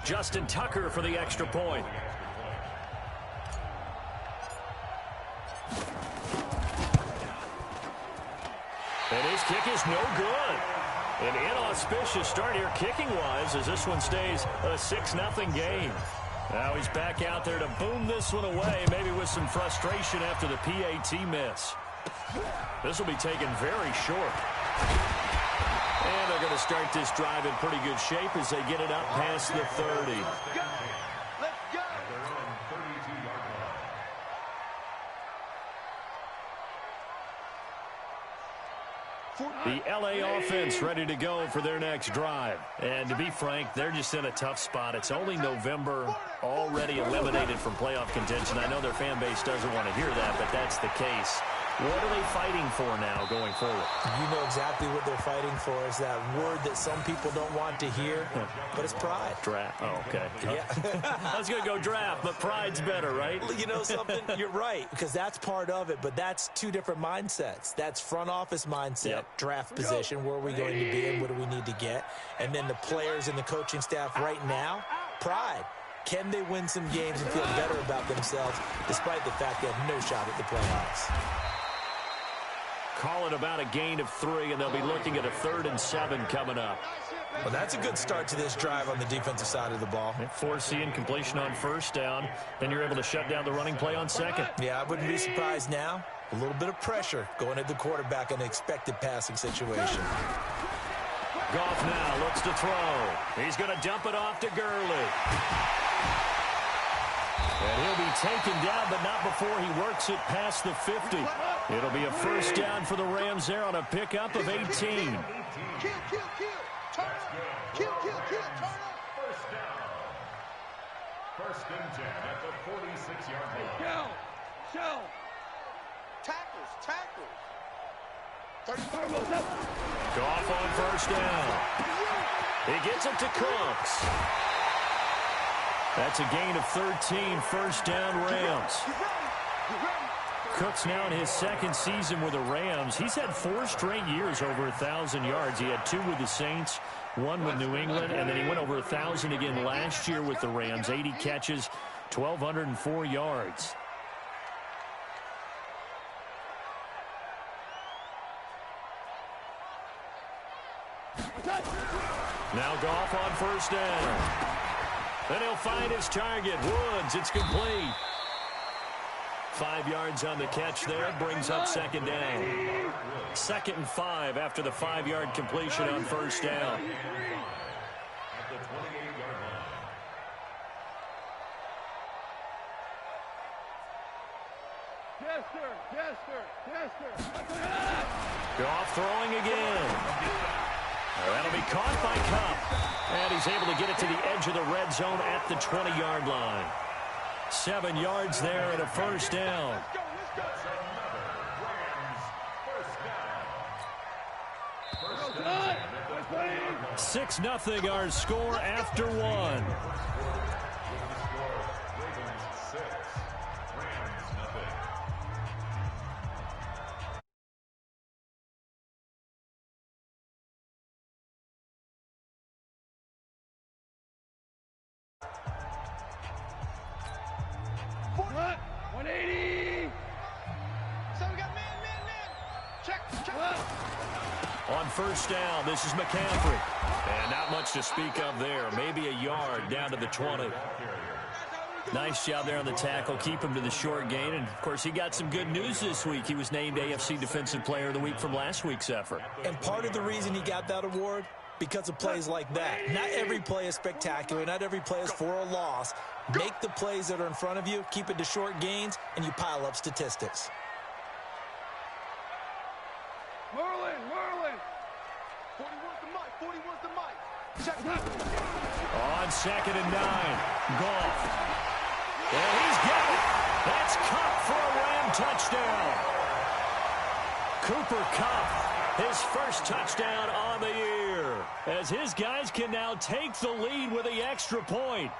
Justin Tucker for the extra point. And his kick is no good. An inauspicious start here kicking-wise as this one stays a 6-0 game. Now he's back out there to boom this one away, maybe with some frustration after the PAT miss. This will be taken very short. And they're going to start this drive in pretty good shape as they get it up past the 30. The LA offense ready to go for their next drive. And to be frank, they're just in a tough spot. It's only November, already eliminated from playoff contention. I know their fan base doesn't want to hear that, but that's the case. What are they fighting for now going forward? You know exactly what they're fighting for is that word that some people don't want to hear, but it's pride. Draft. Oh, okay. Yeah. I was going to go draft, but pride's better, right? You know something? You're right, because that's part of it, but that's two different mindsets. That's front office mindset, draft position, where are we going to be and what do we need to get? And then the players and the coaching staff right now, pride. Can they win some games and feel better about themselves despite the fact they have no shot at the playoffs? Call it about a gain of 3, and they'll be looking at a 3rd and 7 coming up. Well, that's a good start to this drive on the defensive side of the ball. Forcing completion on first down. Then you're able to shut down the running play on second. Yeah, I wouldn't be surprised now. A little bit of pressure going at the quarterback in an expected passing situation. Goff now looks to throw. He's going to dump it off to Gurley. And he'll be taken down, but not before he works it past the 50. It'll be a first down for the Rams there on a pickup of 18. Kill, turn up. Kill, turn up. First down. First and 10 at the 46-yard line. Shell. Tackles. 35. Goff on first down. He gets it to Cooks. That's a gain of 13, first down Rams. Cooks now in his second season with the Rams. He's had 4 straight years over 1,000 yards. He had 2 with the Saints, 1 with New England, and then he went over 1,000 again last year with the Rams. 80 catches, 1,204 yards. Now Goff on first down. Then he'll find his target, Woods. It's complete. 5 yards on the catch there, brings up second down. 2nd and 5 after the 5-yard completion on first down. At the 28-yard line. Goff throwing again. That'll be caught by Kupp. And he's able to get it to the edge of the red zone at the 20-yard line. 7 yards there and a first down. 6-0 our score after 1. On first down, this is McCaffrey. And not much to speak of there. Maybe a yard down to the 20. Nice job there on the tackle. Keep him to the short gain. And, of course, he got some good news this week. He was named AFC Defensive Player of the Week from last week's effort. And part of the reason he got that award, because of plays like that. Not every play is spectacular. Not every play is for a loss. Make the plays that are in front of you, keep it to short gains, and you pile up statistics. Merlin. 41's the mic. On 2nd and 9, Goff. And he's got it. That's Kupp for a Ram touchdown. Cooper Kupp, his first touchdown on the year, as his guys can now take the lead with the extra point.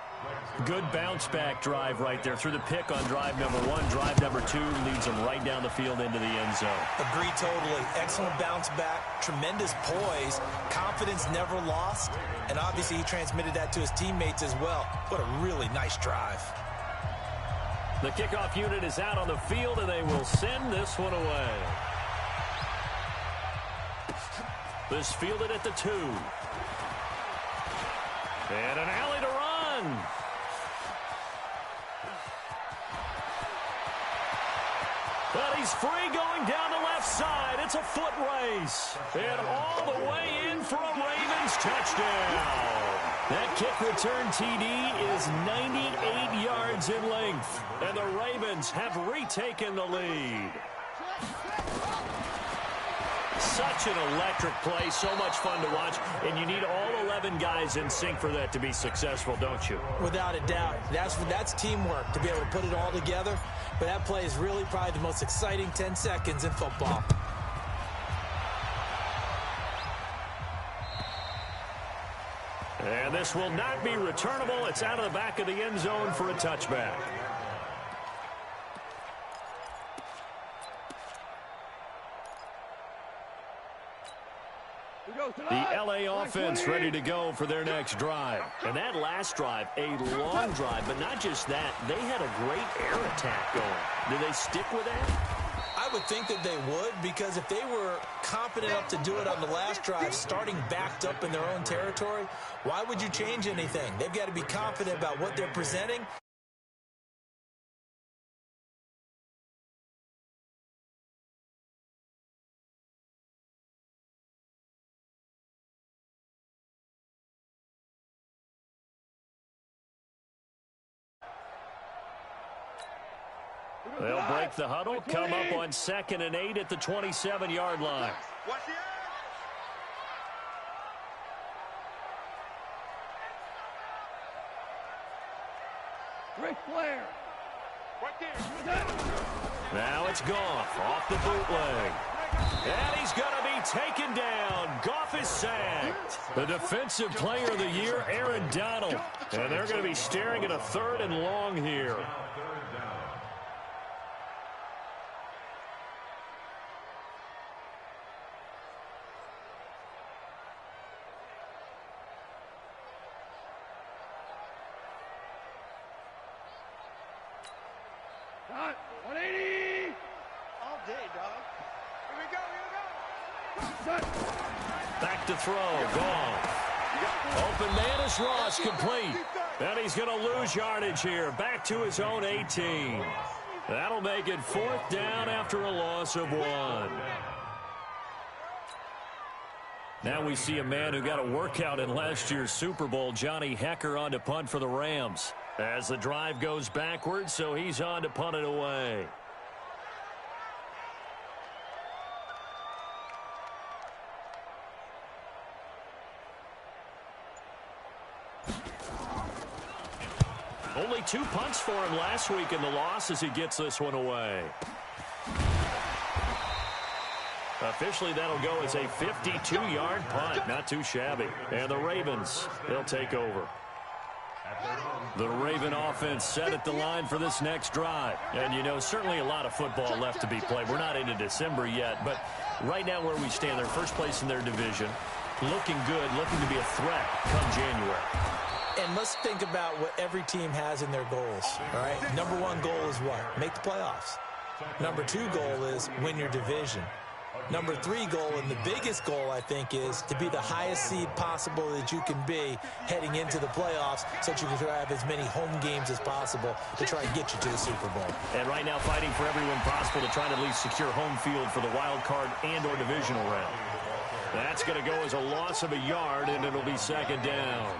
Good bounce-back drive right there through the pick on drive number 1. Drive number 2 leads them right down the field into the end zone. Agree totally. Excellent bounce back, tremendous poise, confidence never lost, and obviously he transmitted that to his teammates as well. What a really nice drive. The kickoff unit is out on the field, and they will send this one away. This fielded at the 2. And an alley to run. But he's free going down the left side. It's a foot race. And all the way in for a Ravens touchdown. That kick return TD is 98 yards in length. And the Ravens have retaken the lead. Such an electric play, so much fun to watch, and you need all 11 guys in sync for that to be successful, don't you? Without a doubt. That's teamwork, to be able to put it all together. But that play is really probably the most exciting 10 seconds in football. And this will not be returnable. It's out of the back of the end zone for a touchback. The L.A. offense ready to go for their next drive. And that last drive, a long drive, but not just that. They had a great air attack going. Do they stick with that? I would think that they would, because if they were confident enough to do it on the last drive, starting backed up in their own territory, why would you change anything? They've got to be confident about what they're presenting. They'll break the huddle, come up on 2nd and 8 at the 27-yard line. Ric Flair. Now it's Goff off the bootleg. And he's going to be taken down. Goff is sacked. The defensive player of the year, Aaron Donald. And they're going to be staring at a 3rd and long here. Back to throw. Goff. Open man is Ross, complete. And he's going to lose yardage here. Back to his own 18. That'll make it 4th down after a loss of 1. Now we see a man who got a workout in last year's Super Bowl, Johnny Hecker, on to punt for the Rams. As the drive goes backwards, so he's on to punt it away. Only 2 punts for him last week in the loss as he gets this one away. Officially, that'll go as a 52-yard punt. Not too shabby. And the Ravens, they'll take over. The Raven offense set at the line for this next drive. And, you know, certainly a lot of football left to be played. We're not into December yet, but right now where we stand, they're first place in their division. Looking good, looking to be a threat come January. And let's think about what every team has in their goals, all right? Number 1 goal is what? Make the playoffs. Number 2 goal is win your division. Number 3 goal, and the biggest goal, I think, is to be the highest seed possible that you can be heading into the playoffs so that you can have as many home games as possible to try and get you to the Super Bowl. And right now fighting for everyone possible to try to at least secure home field for the wild card and or divisional round. That's going to go as a loss of a yard, and it'll be 2nd down.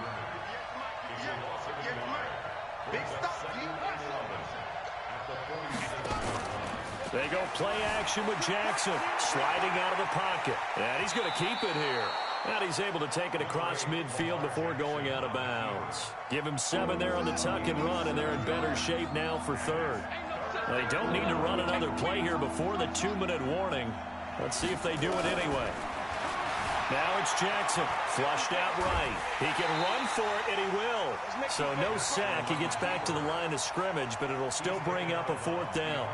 They go play action with Jackson, sliding out of the pocket. And he's going to keep it here. And he's able to take it across midfield before going out of bounds. Give him 7 there on the tuck and run, and they're in better shape now for 3rd. They don't need to run another play here before the 2-minute warning. Let's see if they do it anyway. Now it's Jackson, flushed out right. He can run for it, and he will. So no sack. He gets back to the line of scrimmage, but it'll still bring up a 4th down.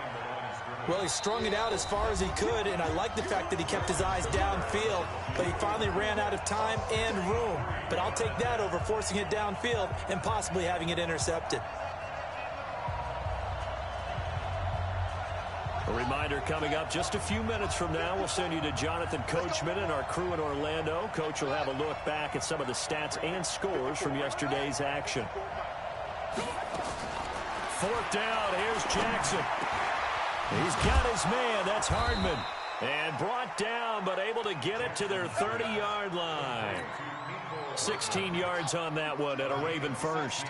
Well, he strung it out as far as he could, and I like the fact that he kept his eyes downfield, but he finally ran out of time and room. But I'll take that over forcing it downfield and possibly having it intercepted. A reminder coming up just a few minutes from now. We'll send you to Jonathan Coachman and our crew in Orlando. Coach will have a look back at some of the stats and scores from yesterday's action. 4th down. Here's Jackson. He's got his man. That's Hardman. And brought down, but able to get it to their 30-yard line. 16 yards on that one at a Raven first.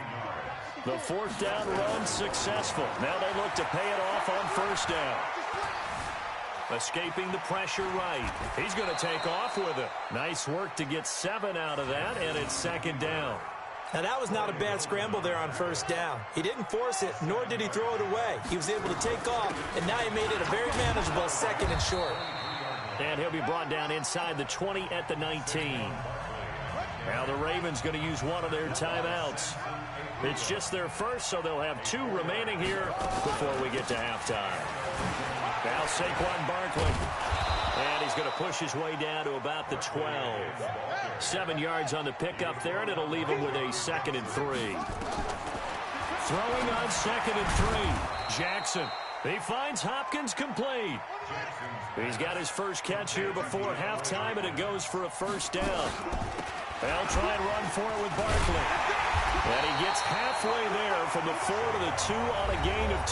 The 4th down run successful. Now they look to pay it off on 1st down. Escaping the pressure right. He's going to take off with it. Nice work to get 7 out of that, and it's 2nd down. Now, that was not a bad scramble there on 1st down. He didn't force it, nor did he throw it away. He was able to take off, and now he made it a very manageable 2nd and short. And he'll be brought down inside the 20 at the 19. Now the Ravens going to use one of their timeouts. It's just their first, so they'll have 2 remaining here before we get to halftime. Now Saquon Barkley. And he's going to push his way down to about the 12. 7 yards on the pickup there, and it'll leave him with a 2nd and 3. Throwing on 2nd and 3. Jackson. He finds Hopkins complete. He's got his first catch here before halftime, and it goes for a 1st down. They'll try and run for it with Barkley. And he gets halfway there from the 4 to the 2 on a gain of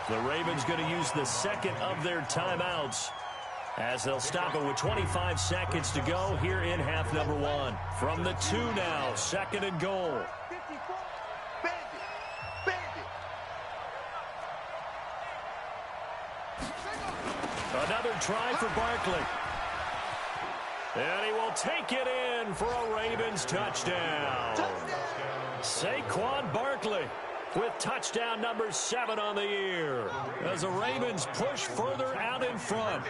2. The Ravens going to use the 2nd of their timeouts as they'll stop it with 25 seconds to go here in half number 1. From the 2 now, 2nd and goal. Another try for Barkley. And he will take it in for a Ravens touchdown. Saquon Barkley with touchdown number 7 on the year as the Ravens push further out in front.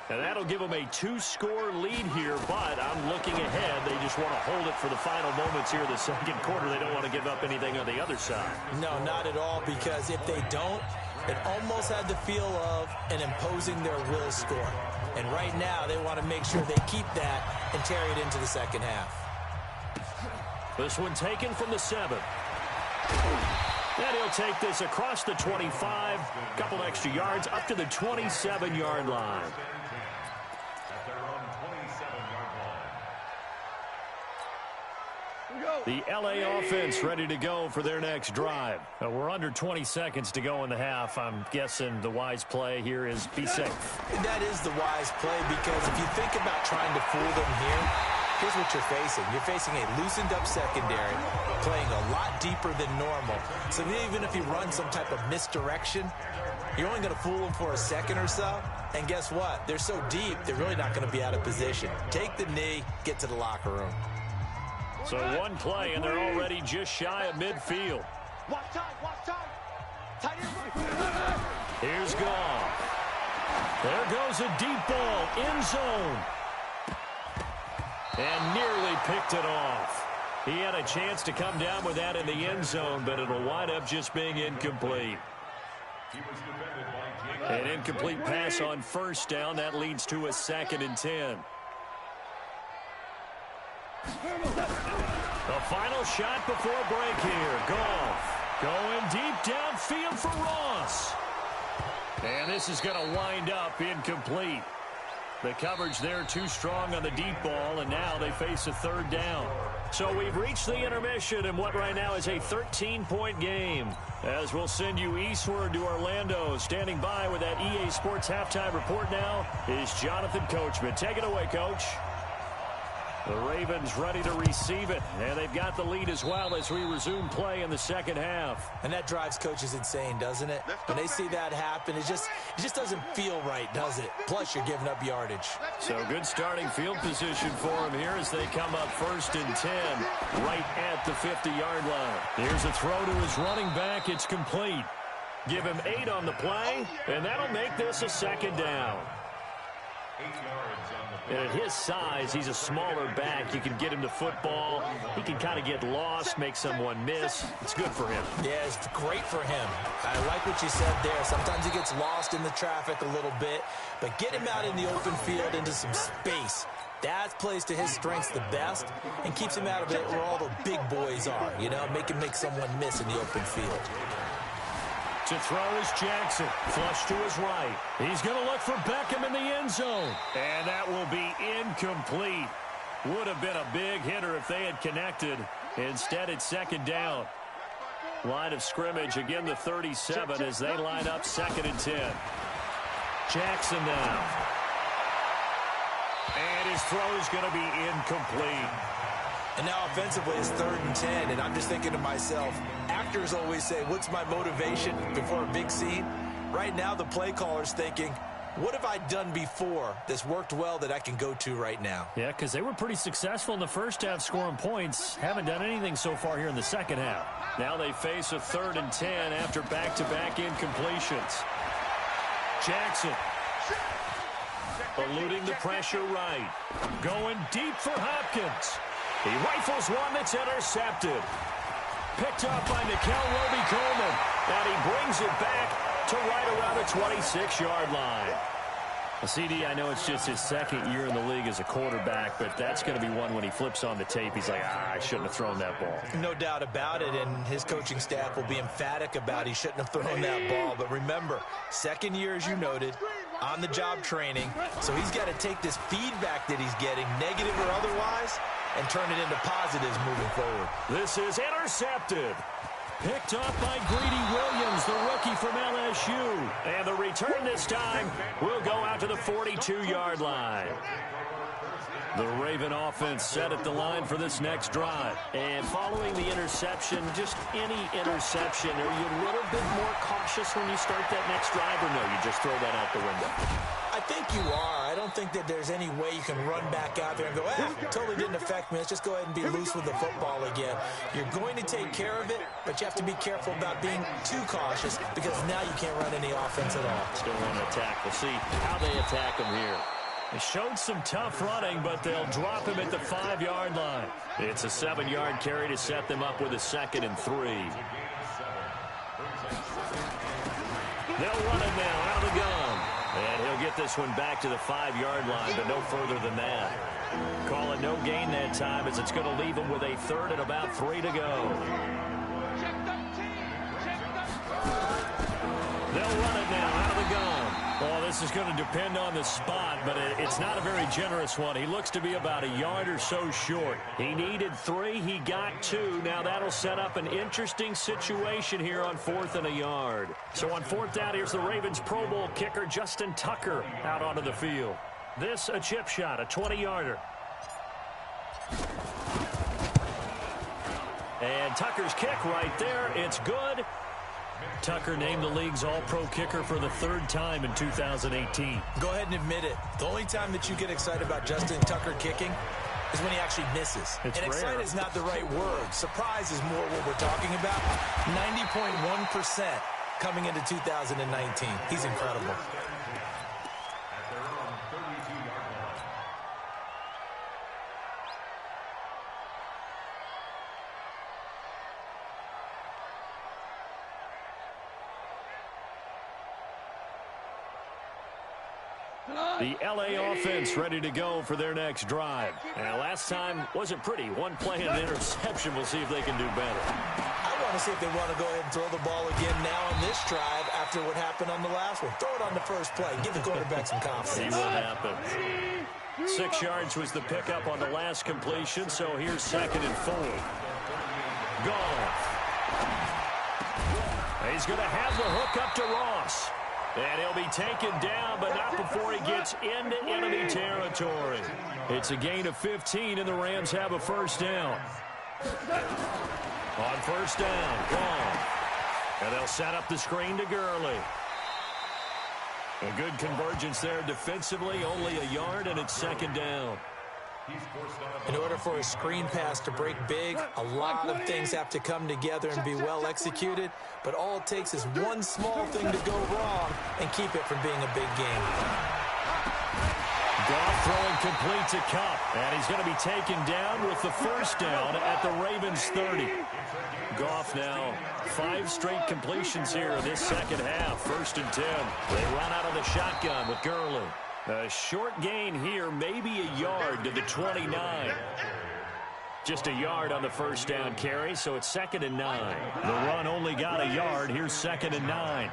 And that'll give them a 2-score lead here, but I'm looking ahead. They just want to hold it for the final moments here in the 2nd quarter. They don't want to give up anything on the other side. No, not at all, because if they don't, it almost had the feel of an imposing their will score. And right now, they want to make sure they keep that and carry it into the 2nd half. This one taken from the 7. And he'll take this across the 25, a couple extra yards, up to the 27-yard line. The LA offense ready to go for their next drive. We're under 20 seconds to go in the half. I'm guessing the wise play here is be safe. That is the wise play, because if you think about trying to fool them here, here's what you're facing. You're facing a loosened up secondary, playing a lot deeper than normal. So even if you run some type of misdirection, you're only going to fool them for a second or so. And guess what? They're so deep, they're really not going to be out of position. Take the knee, get to the locker room. So one play, and they're already just shy of midfield. Watch time. Tight end. Here's Goff. There goes a deep ball, end zone. And nearly picked it off. He had a chance to come down with that in the end zone, but it'll wind up just being incomplete. An incomplete pass on 1st down. That leads to a 2nd and 10. The final shot before break here. Goff going deep downfield for Ross. And this is going to wind up incomplete. The coverage there too strong on the deep ball, and now they face a 3rd down. So we've reached the intermission in what right now is a 13-point game. As we'll send you eastward to Orlando. Standing by with that EA Sports halftime report now is Jonathan Coachman. Take it away, Coach. The Ravens ready to receive it, and they've got the lead as well as we resume play in the 2nd half. And that drives coaches insane, doesn't it? When they see that happen, it just doesn't feel right, does it? Plus, you're giving up yardage. So good starting field position for them here as they come up 1st and 10 right at the 50-yard line. Here's a throw to his running back. It's complete. Give him 8 on the play, and that'll make this a 2nd down. And at his size, he's a smaller back. You can get him to football. He can kind of get lost, make someone miss. It's good for him. Yeah, it's great for him. I like what you said there. Sometimes he gets lost in the traffic a little bit, but get him out in the open field into some space. That plays to his strengths the best and keeps him out of it where all the big boys are, you know, make him make someone miss in the open field. To throw is Jackson. Flush to his right. He's going to look for Beckham in the end zone. And that will be incomplete. Would have been a big hitter if they had connected. Instead, it's second down. Line of scrimmage, again the 37 as they line up 2nd and 10. Jackson now. And his throw is going to be incomplete. And now offensively it's 3rd and 10, and I'm just thinking to myself, actors always say, what's my motivation before a big scene? Right now the play caller's thinking, what have I done before that's worked well that I can go to right now? Yeah, because they were pretty successful in the first half scoring points. Haven't done anything so far here in the second half. Now they face a 3rd and 10 after back-to-back incompletions. Jackson. Eluding the pressure right. Going deep for Hopkins. He rifles one that's intercepted. Picked up by Nickel Roby-Coleman. And he brings it back to right around the 26-yard line. Well, CD, I know it's just his 2nd year in the league as a quarterback, but that's going to be one when he flips on the tape. He's like, I shouldn't have thrown that ball. No doubt about it, and his coaching staff will be emphatic about he shouldn't have thrown that ball. But remember, 2nd year, as you noted, on-the-job training, so he's got to take this feedback that he's getting, negative or otherwise, and turn it into positives moving forward. This is intercepted. Picked up by Greedy Williams, the rookie from LSU. And the return this time will go out to the 42-yard line. The Raven offense set at the line for this next drive. And following the interception, just any interception, are you a little bit more cautious when you start that next drive, or no, you just throw that out the window? I think you are. I don't think that there's any way you can run back out there and go, totally didn't affect me. Let's just go ahead and be loose with the football again. You're going to take care of it, but you have to be careful about being too cautious because now you can't run any offense at all. Still want to attack. We'll see how they attack him here. They showed some tough running, but they'll drop him at the 5-yard line. It's a 7-yard carry to set them up with a 2nd and 3. They'll run it now out of the gun. And he'll get this one back to the 5-yard line, but no further than that. Call it no gain that time as it's going to leave him with a 3rd and about 3 to go. They'll run it now out of the gun. Well, this is going to depend on the spot, but it's not a very generous one. He looks to be about a yard or so short. He needed 3. He got 2. Now that'll set up an interesting situation here on 4th and a yard. So on 4th down, here's the Ravens Pro Bowl kicker Justin Tucker out onto the field. This a chip shot, a 20-yarder. And Tucker's kick right there. It's good. Tucker named the league's all-pro kicker for the 3rd time in 2018. Go ahead and admit it. The only time that you get excited about Justin Tucker kicking is when he actually misses. It's and rare. excited is not the right word. Surprise is more what we're talking about. 90.1% coming into 2019. He's incredible. The L.A. offense ready to go for their next drive. And last time wasn't pretty. One play and an interception. We'll see if they can do better. I want to see if they want to go ahead and throw the ball again now on this drive after what happened on the last one. Throw it on the first play. Give the quarterback some confidence. See what happens. 6 yards was the pickup on the last completion, so here's 2nd and 4. Goff. He's going to have the hook up to Ross. And he'll be taken down, but not before he gets into enemy territory. It's a gain of 15, and the Rams have a 1st down. On 1st down, Goff. And they'll set up the screen to Gurley. A good convergence there defensively, only a yard, and it's 2nd down. In order for a screen pass to break big, a lot of things have to come together and be well executed, but all it takes is one small thing to go wrong and keep it from being a big game. Goff throwing complete to Kupp. And he's going to be taken down with the first down at the Ravens 30. Goff now 5 straight completions here in this second half. 1st and 10. They run out of the shotgun with Gurley. A short gain here, maybe a yard to the 29. Just a yard on the first down carry, so it's 2nd and 9. The run only got a yard. Here's 2nd and 9.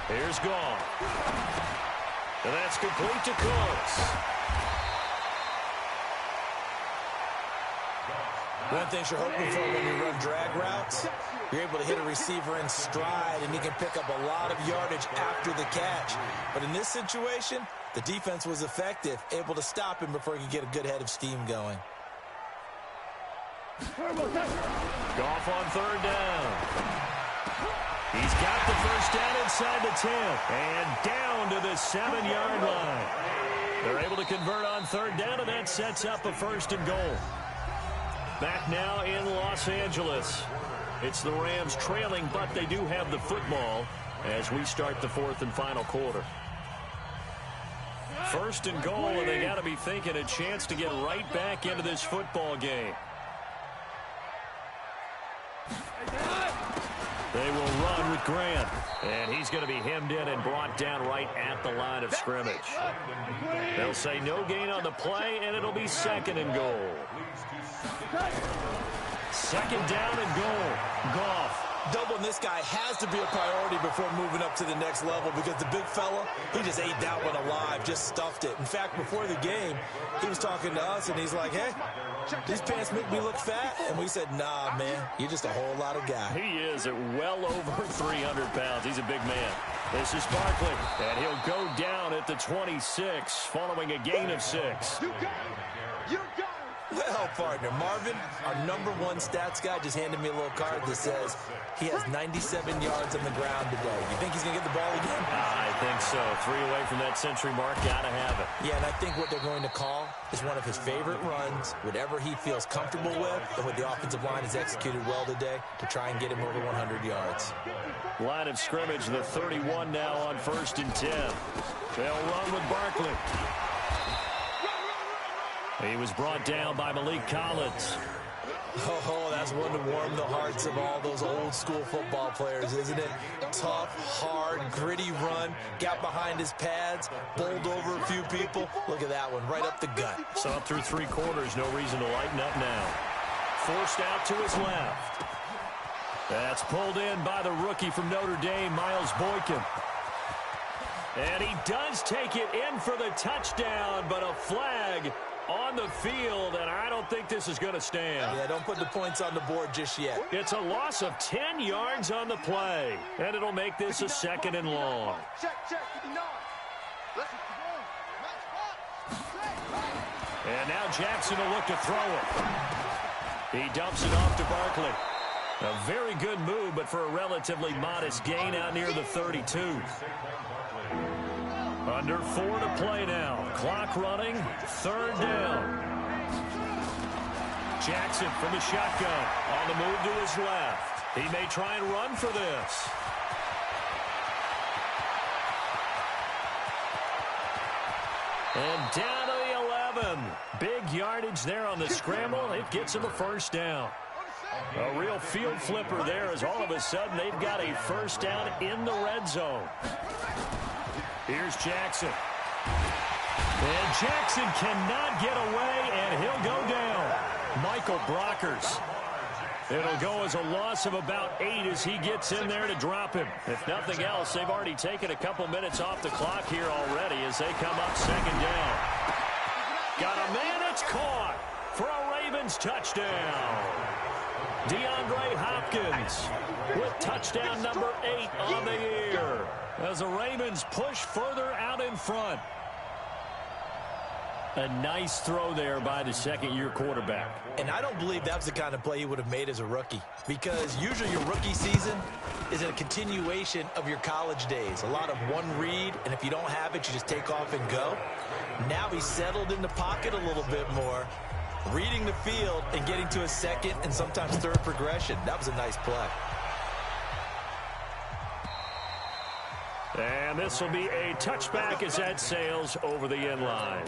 Here's Goff. And that's complete to Cooks. One thing you're hoping for when you run drag routes, you're able to hit a receiver in stride, and he can pick up a lot of yardage after the catch. But in this situation, the defense was effective, able to stop him before he could get a good head of steam going. Goff on 3rd down. He's got the first down inside the 10 and down to the 7-yard line. They're able to convert on 3rd down, and that sets up a 1st and goal. Back now in Los Angeles. It's the Rams trailing, but they do have the football as we start the 4th and final quarter. 1st and goal, and they got to be thinking a chance to get right back into this football game. They will run with Grant, and he's going to be hemmed in and brought down right at the line of scrimmage. They'll say no gain on the play, and it'll be 2nd and goal. 2nd down and goal. Goff. Doubling this guy has to be a priority before moving up to the next level, because the big fella, he just ate that one alive, just stuffed it. In fact, before the game, he was talking to us, and he's like, hey, these pants make me look fat. And we said, nah, man, you're just a whole lot of guy. He is at well over 300 pounds. He's a big man. This is Barkley, and he'll go down at the 26 following a gain of 6. You got it. You got it. Well, partner, Marvin, our #1 stats guy, just handed me a little card that says he has 97 yards on the ground today. You think he's going to get the ball again? I think so. 3 away from that century mark. Got to have it. Yeah, and I think what they're going to call is one of his favorite runs, whatever he feels comfortable with, and what the offensive line has executed well today to try and get him over 100 yards. Line of scrimmage, the 31 now on 1st and 10. They'll run with Barkley. He was brought down by Malik Collins. Oh, that's one to warm the hearts of all those old school football players, isn't it? Tough, hard, gritty run, got behind his pads, bowled over a few people. Look at that one, right up the gut. So up through 3 quarters, no reason to lighten up now. Forced out to his left. That's pulled in by the rookie from Notre Dame, Miles Boykin. And he does take it in for the touchdown, but a flag on the field, and I don't think this is going to stand. Yeah, don't put the points on the board just yet. It's a loss of 10 yards on the play, and it'll make this a 2nd and long. Check, 59. Listen, And now Jackson will look to throw it. He dumps it off to Barkley. A very good move, but for a relatively modest gain out near the 32. Under 4 to play now. Clock running. 3rd down. Jackson from the shotgun. On the move to his left. He may try and run for this. And down to the 11. Big yardage there on the scramble. It gets him a 1st down. A real field flipper there, as all of a sudden they've got a 1st down in the red zone. Here's Jackson. And Jackson cannot get away, and he'll go down. Michael Brockers. It'll go as a loss of about 8 as he gets in there to drop him. If nothing else, they've already taken a couple minutes off the clock here already as they come up 2nd down. Got a man, it's caught for a Ravens touchdown. DeAndre Hopkins with touchdown number 8 on the year as the Ravens push further out in front. A nice throw there by the 2nd-year quarterback. And I don't believe that was the kind of play he would have made as a rookie, because usually your rookie season is a continuation of your college days. A lot of one read, and if you don't have it, you just take off and go. Now he's settled in the pocket a little bit more, reading the field and getting to a 2nd and sometimes 3rd progression. That was a nice play. And this will be a touchback as that sails over the end line.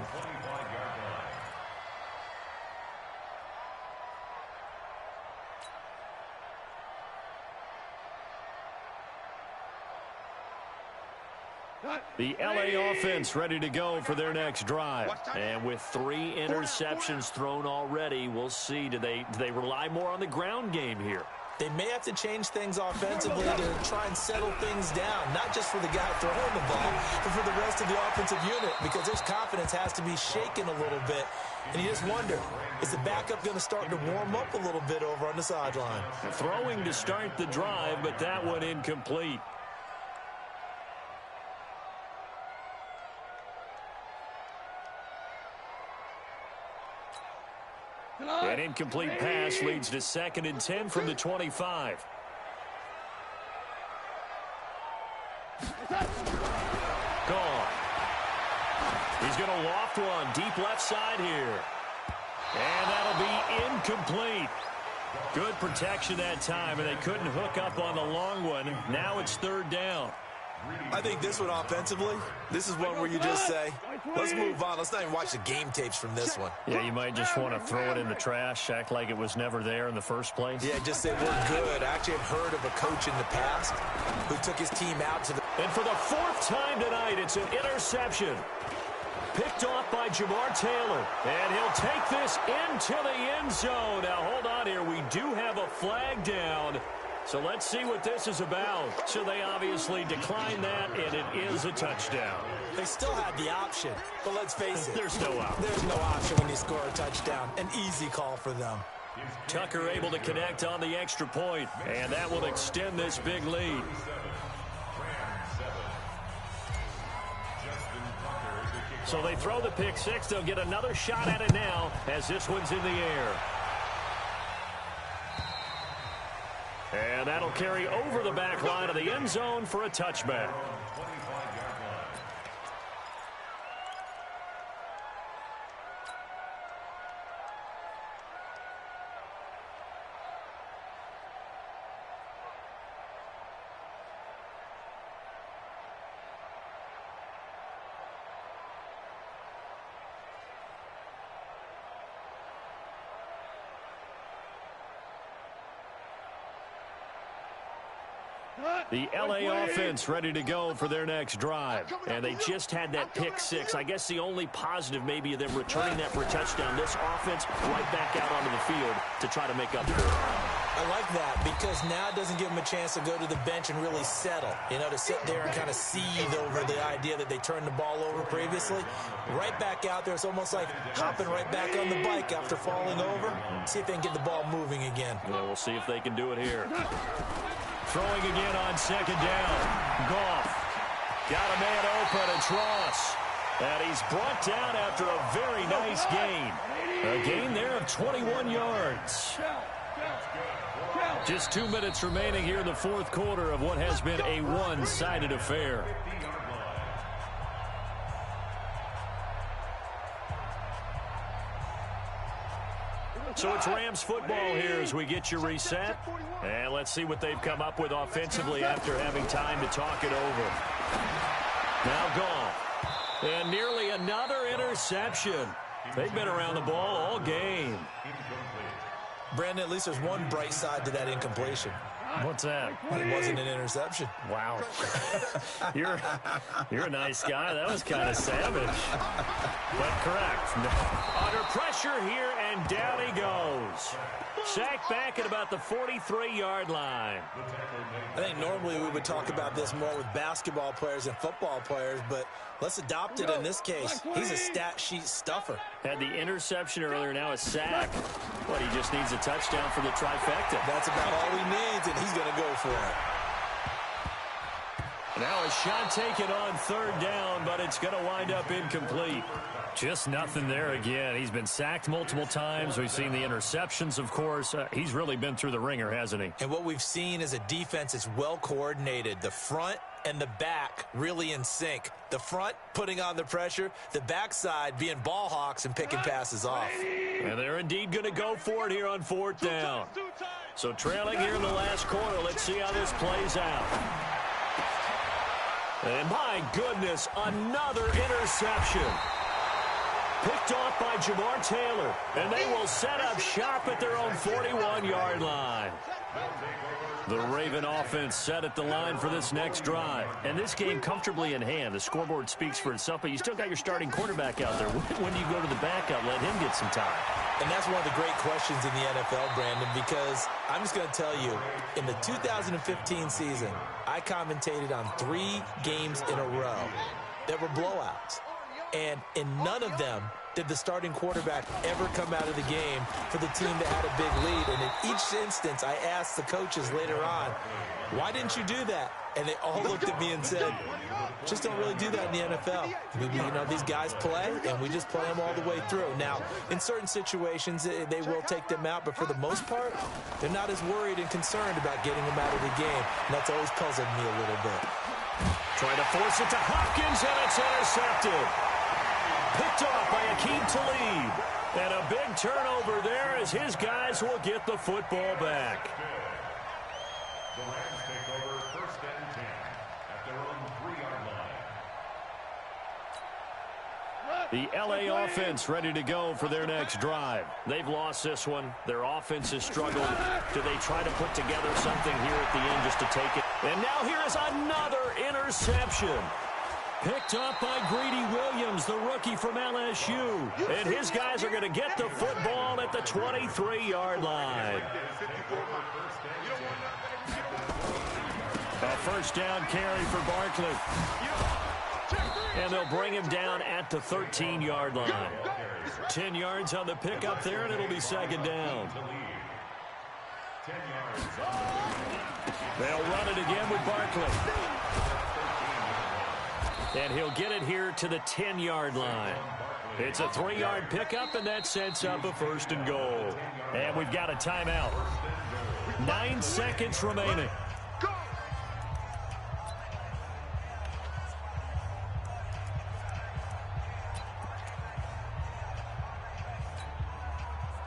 The LA offense ready to go for their next drive. And with 3 interceptions thrown already, we'll see. Do they rely more on the ground game here? They may have to change things offensively to try and settle things down, not just for the guy throwing the ball, but for the rest of the offensive unit, because their confidence has to be shaken a little bit. And you just wonder, is the backup going to start to warm up a little bit over on the sideline? Throwing to start the drive, but that one incomplete. An incomplete pass leads to 2nd and 10 from the 25. Gone. He's going to loft one deep left side here. And that'll be incomplete. Good protection that time, and they couldn't hook up on the long one. Now it's 3rd down. I think this one offensively, this is one where you just say, let's move on. Let's not even watch the game tapes from this one. Yeah, you might just want to throw it in the trash, act like it was never there in the first place. Yeah, just say we're good. I actually have heard of a coach in the past who took his team out to the... And for the 4th time tonight, it's an interception. Picked off by Jamar Taylor. And he'll take this into the end zone. Now, hold on here. We do have a flag down. So let's see what this is about. So they obviously declined that, and it is a touchdown. They still had the option, but let's face it. There's no option. There's no option when you score a touchdown. An easy call for them. Tucker able to connect on the extra point, and that will extend this big lead. So they throw the pick 6. They'll get another shot at it now as this one's in the air. And that'll carry over the back line of the end zone for a touchback. The LA offense ready to go for their next drive. And they just had that pick 6. I guess the only positive maybe of them returning that for a touchdown. This offense right back out onto the field to try to make up for it. I like that because now it doesn't give them a chance to go to the bench and really settle. You know, to sit there and kind of seethe over the idea that they turned the ball over previously. Right back out there. It's almost like hopping right back on the bike after falling over. See if they can get the ball moving again. Yeah, we'll see if they can do it here. Throwing again on 2nd down. Goff got a man open, it's Ross. And he's brought down after a very nice gain. A gain there of 21 yards. Just 2 minutes remaining here in the 4th quarter of what has been a one-sided affair. So it's Rams football here as we get you reset. And let's see what they've come up with offensively after having time to talk it over. Now gone. And nearly another interception. They've been around the ball all game. Brandon, at least there's one bright side to that incompletion. What's that? It wasn't an interception. Wow. You're a nice guy. That was kind of savage. But correct. Under pressure here, and down he goes. Sacked back at about the 43-yard line. I think normally we would talk about this more with basketball players and football players, but let's adopt it in this case. He's a stat sheet stuffer. Had the interception earlier, now a sack. What, he just needs a touchdown for the trifecta. That's about all he needs, and he's going to go for it. Now a shot taken on 3rd down, but it's going to wind up incomplete. Just nothing there again. He's been sacked multiple times. We've seen the interceptions, of course. He's really been through the ringer, hasn't he? And what we've seen is a defense that's well coordinated. The front and the back really in sync. The front putting on the pressure, the backside being ball hawks and picking passes off. And they're indeed going to go for it here on 4th down. So trailing here in the last quarter, let's see how this plays out. And my goodness, another interception. Picked off by Jamar Taylor. And they will set up shop at their own 41-yard line. The Raven offense set at the line for this next drive. And this game comfortably in hand. The scoreboard speaks for itself, but you still got your starting quarterback out there. When do you go to the backup, let him get some time? And that's one of the great questions in the NFL, Brandon, because I'm just going to tell you, in the 2015 season, I commentated on 3 games in a row that were blowouts. And in none of them did the starting quarterback ever come out of the game for the team that had a big lead. And in each instance, I asked the coaches later on, why didn't you do that? And they all looked at me and said, just don't really do that in the NFL. You know, these guys play, and we just play them all the way through. Now, in certain situations, they will take them out, but for the most part, they're not as worried and concerned about getting them out of the game. And that's always puzzled me a little bit. Trying to force it to Hopkins, and it's intercepted. Picked off by Akeem Talib. And a big turnover there as his guys will get the football back. The Rams take over 1st and 10 at their own 3-yard line. The L.A. offense ready to go for their next drive. They've lost this one. Their offense has struggled. Do they try to put together something here at the end just to take it? And now here is another interception. Picked up by Greedy Williams, the rookie from LSU. And his guys are going to get the football at the 23-yard line. A first down carry for Barkley. And they'll bring him down at the 13-yard line. 10 yards on the pickup there, and it'll be 2nd down. They'll run it again with Barkley. And he'll get it here to the 10-yard line. It's a 3-yard pickup, and that sets up a 1st and goal. And we've got a timeout. 9 seconds remaining.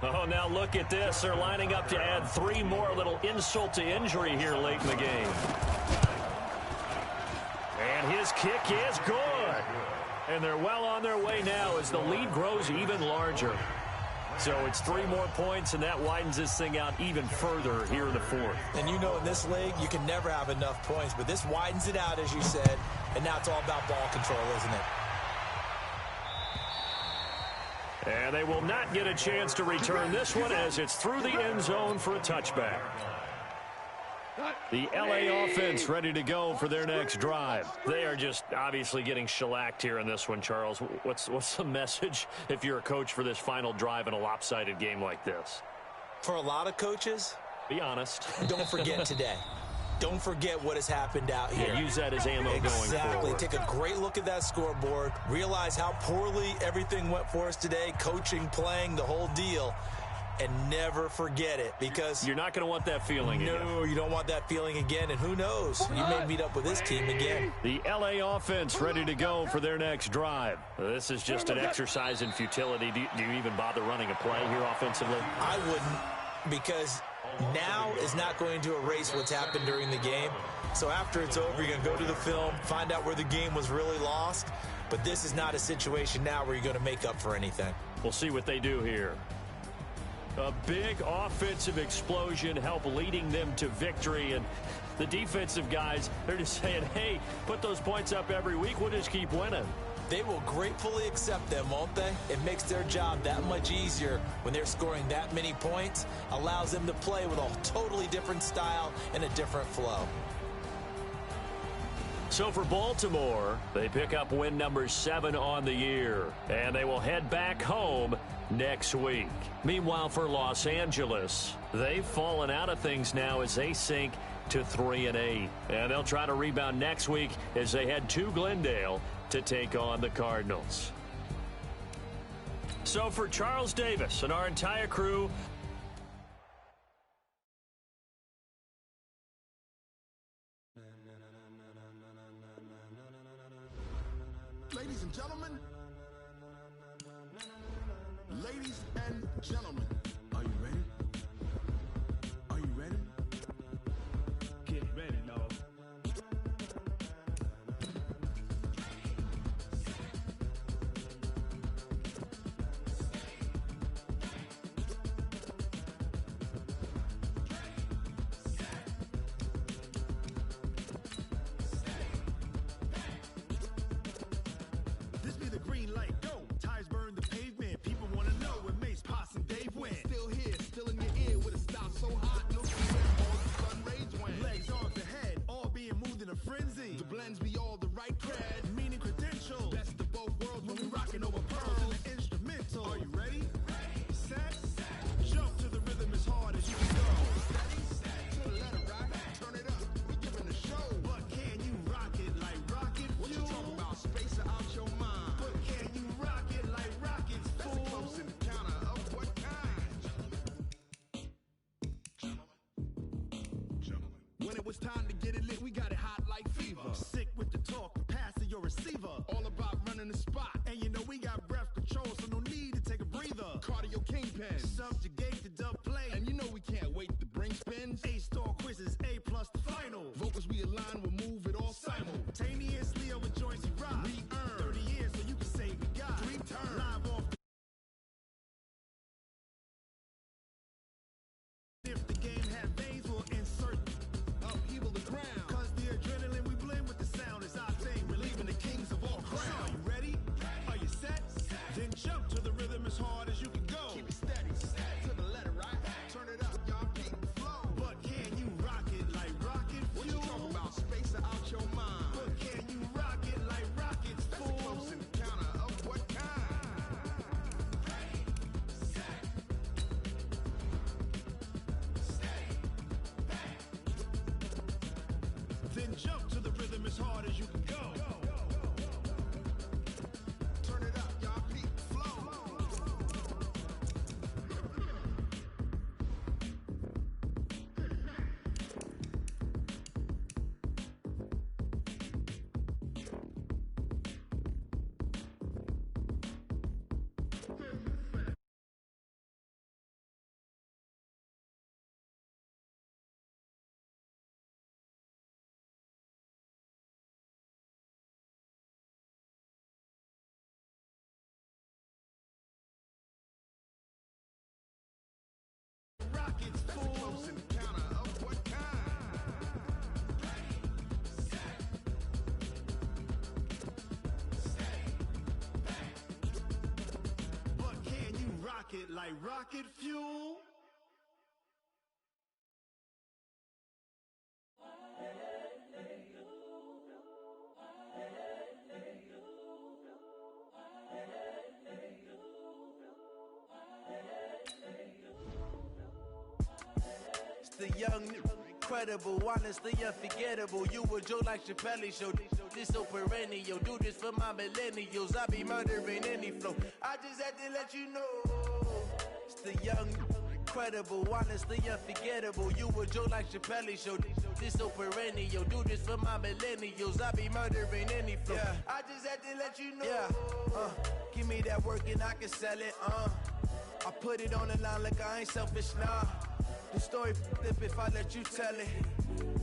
Oh, now look at this. They're lining up to add 3 more. A little insult to injury here late in the game. And his kick is good. And they're well on their way now as the lead grows even larger. So it's 3 more points, and that widens this thing out even further here in the 4th. And you know in this league, you can never have enough points, but this widens it out, as you said, and now it's all about ball control, isn't it? And they will not get a chance to return this one as it's through the end zone for a touchback. The L.A. offense ready to go for their next drive. They are just obviously getting shellacked here in this one, Charles. What's the message if you're a coach for this final drive in a lopsided game like this? For a lot of coaches, be honest. Don't forget today. Don't forget what has happened out here. Yeah, use that as ammo going forward. Exactly. Take a great look at that scoreboard. Realize how poorly everything went for us today. Coaching, playing, the whole deal. And never forget it, because you're not going to want that feeling again. No, you don't want that feeling again, and who knows? You may meet up with this team again. The L.A. offense ready to go for their next drive. This is just an exercise in futility. Do you even bother running a play here offensively? I wouldn't, because now is not going to erase what's happened during the game. So after it's over, you're going to go to the film, find out where the game was really lost. But this is not a situation now where you're going to make up for anything. We'll see what they do here. A big offensive explosion help leading them to victory. And the defensive guys, they're just saying, hey, put those points up every week. We'll just keep winning. They will gratefully accept them, won't they? It makes their job that much easier when they're scoring that many points. Allows them to play with a totally different style and a different flow. So for Baltimore, they pick up win number 7 on the year. And they will head back home next week. Meanwhile, for Los Angeles, they've fallen out of things now as they sink to 3-8. And they'll try to rebound next week as they head to Glendale to take on the Cardinals. So for Charles Davis and our entire crew, ladies and gentlemen, are you ready? Are you ready? Get ready, dog. blends be all the right cred, meaning credentials. Best of both worlds when we rockin' over pearls in the instrumental. Are you ready? Set. Jump to the rhythm as hard as you can go. Steady, to the letter, right? Turn it up. We giving a show. But can you rock it like rocket fuel? What you talking about? Space out your mind. But can you rock it like rockets, fool? That's a close encounter of what kind? Gentlemen. When it was time to get it lit, we got it hot like fever. Sick with the talk, passing your receiver. All about running the spot. And you know we got breath control, so no need to take a breather. Cardio kingpin, subjugate the dub play. And you know we can't wait to bring spins. A-star quizzes, A+ the final. Vocals we align, we'll move it all simultaneously over joints we rock. We earn 30 years so you can say we got 3 turns. Live off the if the game had veins, we'll insert upheaval the ground. Cause the adrenaline we blend with the sound is our thing. Relieving the kings of all crowns. So are you ready? Are you set? Then jump to the rhythm as hard as you can go. Keep it steady, to the letter, right? Turn it up, y'all keep the flow. But can you rock it like rocket fuel? What you talking about? Space out your mind. But can you rock it like rockets, fool? That's a close encounter of what kind? Then jump to the rhythm as hard as you can go. Turn it up, y'all keep the flow. Rockets, fool. Close encounter of what kind? But can you rock it like rocket fuel? The young, incredible, honestly unforgettable. You a Joe like Chappelle show. This so perennial. Do this for my millennials. I be murdering any flow. I just had to let you know. It's the young, incredible, honestly unforgettable. You a Joe like Chappelle show. This so perennial. Do this for my millennials. I be murdering any flow. Yeah. I just had to let you know. Yeah. Give me that work and I can sell it. I put it on the line like I ain't selfish, nah. The story flip if I let you tell it.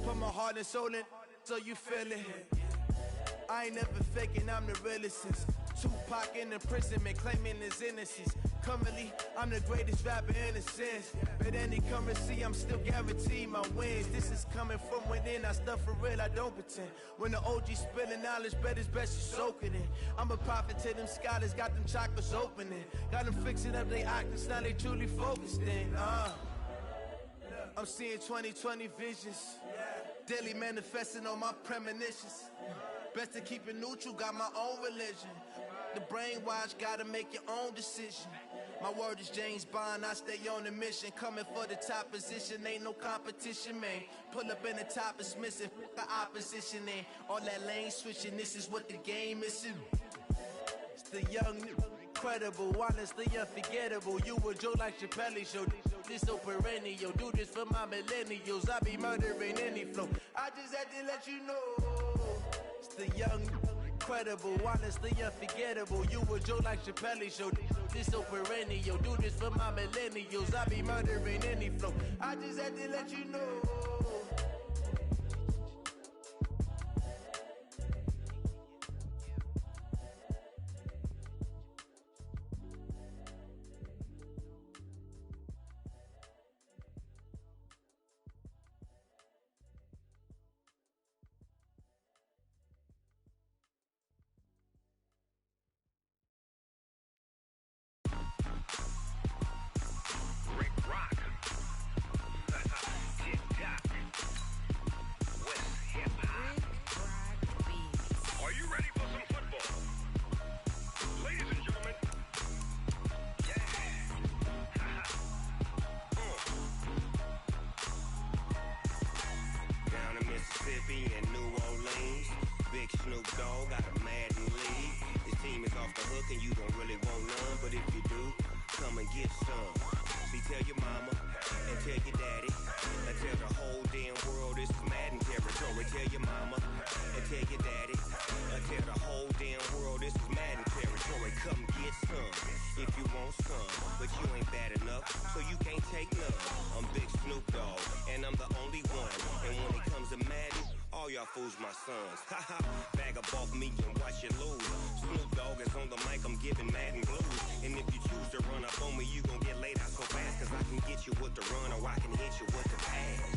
Put my heart and soul in so you feel it. I ain't never faking, I'm the realest since Tupac in imprisonment, claiming his innocence. Currently, I'm the greatest rapper in a sense. But any currency, I'm still guaranteed my wins. This is coming from within, I stuff for real, I don't pretend. When the OG spilling knowledge, bet it's best you soak it in. I'm a prophet to them scholars, got them chakras opening. Got them fixing up they octaves, now they truly focused in. I'm seeing 2020 visions. Daily manifesting on my premonitions. Best to keep it neutral, got my own religion. The brainwash, gotta make your own decision. My word is James Bond, I stay on the mission. Coming for the top position, ain't no competition, man. Pull up in the top, it's missing, the opposition ain't. All that lane switching, this is what the game is. It's the young, incredible, honestly unforgettable. You a Joe like Chappelle show. This so perennial. Do this for my millennials. I be murdering any flow. I just had to let you know. It's the young, incredible, honestly unforgettable. You a Joe like Chappelle show. This so perennial. Do this for my millennials. I be murdering any flow. I just had to let you know. hook and you don't really want none, but if you do, come and get some. See, tell your mama and tell your daddy and tell the whole damn world this is Madden territory. Tell your mama and tell your daddy and tell the whole damn world this is Madden territory. Come get some if you want some, but you ain't bad enough, so you can't take none. I'm Big Snoop Dogg, and I'm the only one. And when it comes to Madden, all y'all fools my sons. Haha, bag up off me and watch you lose. Snoop Dogg is on the mic, I'm giving Madden blues. And if you choose to run up on me, you gon' get laid out so fast, cause I can get you with the run or I can hit you with the pass.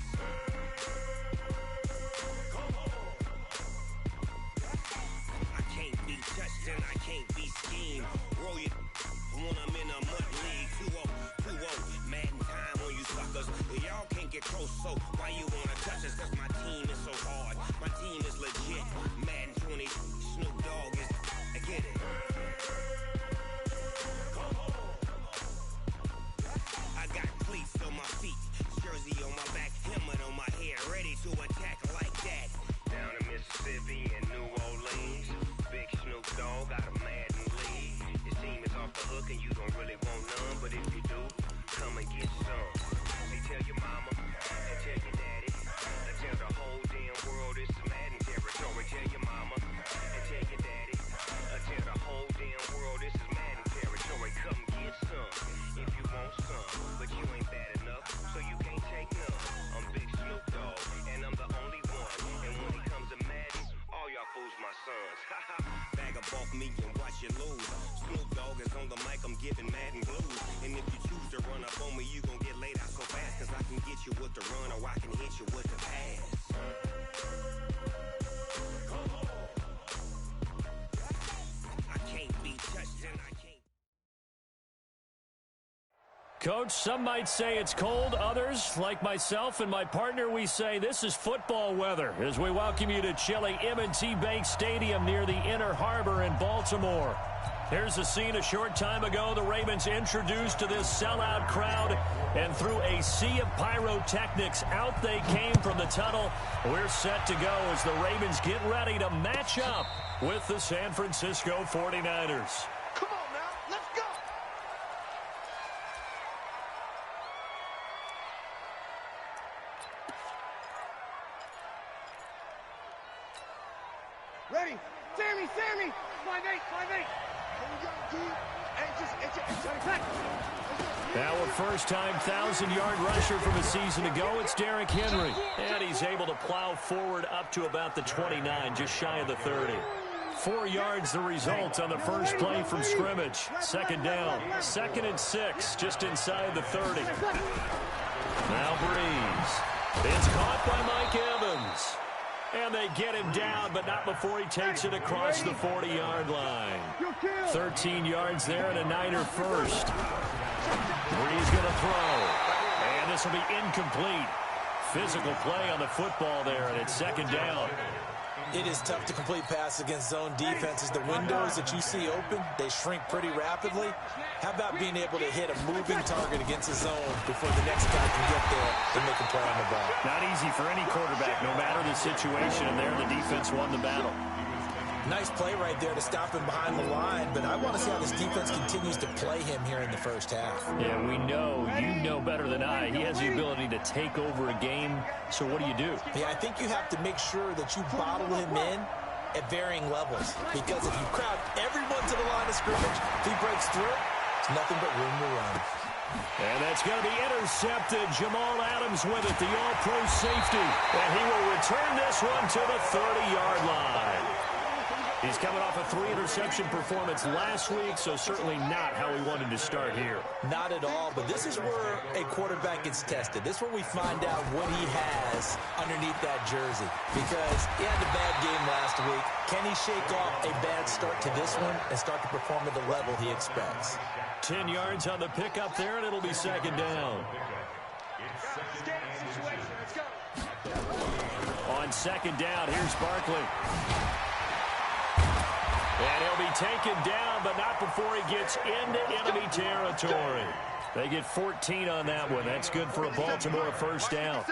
I can't be touched and I can't be schemed. Roll you when I'm in a mud league. 2-0, Madden time on you suckers. Y'all can't get close, so why you wanna touch us? Cause my team is so hard, my team is legit. Madden 20, Snoop Dogg is, I get it. I got cleats on my feet, jersey on my back, helmet on my head, ready to attack like that. Down in Mississippi and New Orleans, Big Snoop Dogg got a Madden league. His team is off the hook and you don't really want none, but if you do, come and get some. See, tell your mama and tell your daddy and tell the whole damn world this is Madden territory. Tell your mama and tell your daddy and tell the whole damn world this is Madden territory. Come get some if you want some, but you ain't bad enough, so you can't take none. I'm Big Snoop Dogg, and I'm the only one. And when it comes to Madden, all y'all fools my sons. Haha, bag up off me and watch you lose. Snoop Dogg is on the mic, I'm giving Madden blues. And if you choose to run up on me, you gon' get laid out so fast, cause I can get you with the run or I can hit you with the pass. I can't be touched and I can't. Coach, some might say it's cold. Others, like myself and my partner, we say this is football weather as we welcome you to chilly M&T Bank Stadium near the Inner Harbor in Baltimore. Here's the scene a short time ago. The Ravens introduced to this sellout crowd, and through a sea of pyrotechnics, out they came from the tunnel. We're set to go as the Ravens get ready to match up with the San Francisco 49ers. Come on now, let's go. Ready? Sammy! 5'8". Now a first-time 1,000-yard rusher from a season ago, it's Derrick Henry. And he's able to plow forward up to about the 29, just shy of the 30. 4 yards the result on the first play from scrimmage. Second down, 2nd and 6, just inside the 30. Now Breeze. It's caught by Mike Evans. And they get him down, but not before he takes it across the 40-yard line. 13 yards there and a Niner first. Breeze going to throw. And this will be incomplete. Physical play on the football there, and it's second down. It is tough to complete passes against zone defenses. The windows that you see open, they shrink pretty rapidly. How about being able to hit a moving target against the zone before the next guy can get there and make a play on the ball? Not easy for any quarterback, no matter the situation, and there the defense won the battle. Nice play right there to stop him behind the line, but I want to see how this defense continues to play him here in the first half. Yeah, we know, you know better than I, he has the ability to take over a game, so what do you do? Yeah, I think you have to make sure that you bottle him in at varying levels, because if you crowd everyone to the line of scrimmage, if he breaks through, it's nothing but room to run. And that's going to be intercepted. Jamal Adams with it, the all-pro safety, and he will return this one to the 30-yard line. He's coming off a 3-interception performance last week, so certainly not how he wanted to start here. Not at all, but this is where a quarterback gets tested. This is where we find out what he has underneath that jersey, because he had a bad game last week. Can he shake off a bad start to this one and start to perform at the level he expects? 10 yards on the pickup there, and it'll be second down. On second down, here's Barkley. And he'll be taken down, but not before he gets into enemy territory. They get 14 on that one. That's good for a Baltimore first down.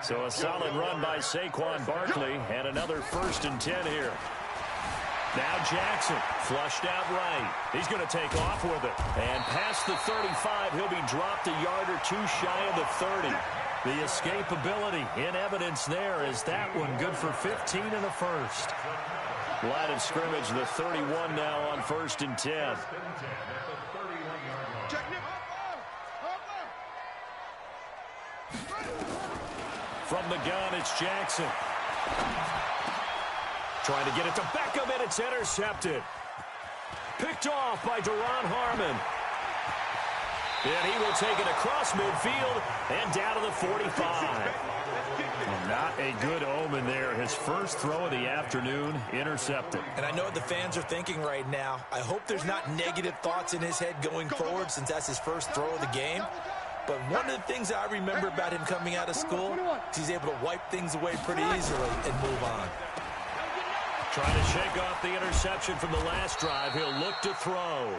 So a solid run by Saquon Barkley, and another 1st and 10 here. Now Jackson, flushed out right. He's going to take off with it. And past the 35, he'll be dropped a yard or two shy of the 30. The escapability in evidence there is that one good for 15 in the first. Line of scrimmage, the 31 now on 1st and 10. From the gun, it's Jackson. Trying to get it to Beckham, and it's intercepted. Picked off by Deron Harmon. And he will take it across midfield and down to the 45. Not a good omen there. His first throw of the afternoon, intercepted. And I know what the fans are thinking right now. I hope there's not negative thoughts in his head going forward since that's his first throw of the game. But one of the things I remember about him coming out of school is he's able to wipe things away pretty easily and move on. Trying to shake off the interception from the last drive. He'll look to throw.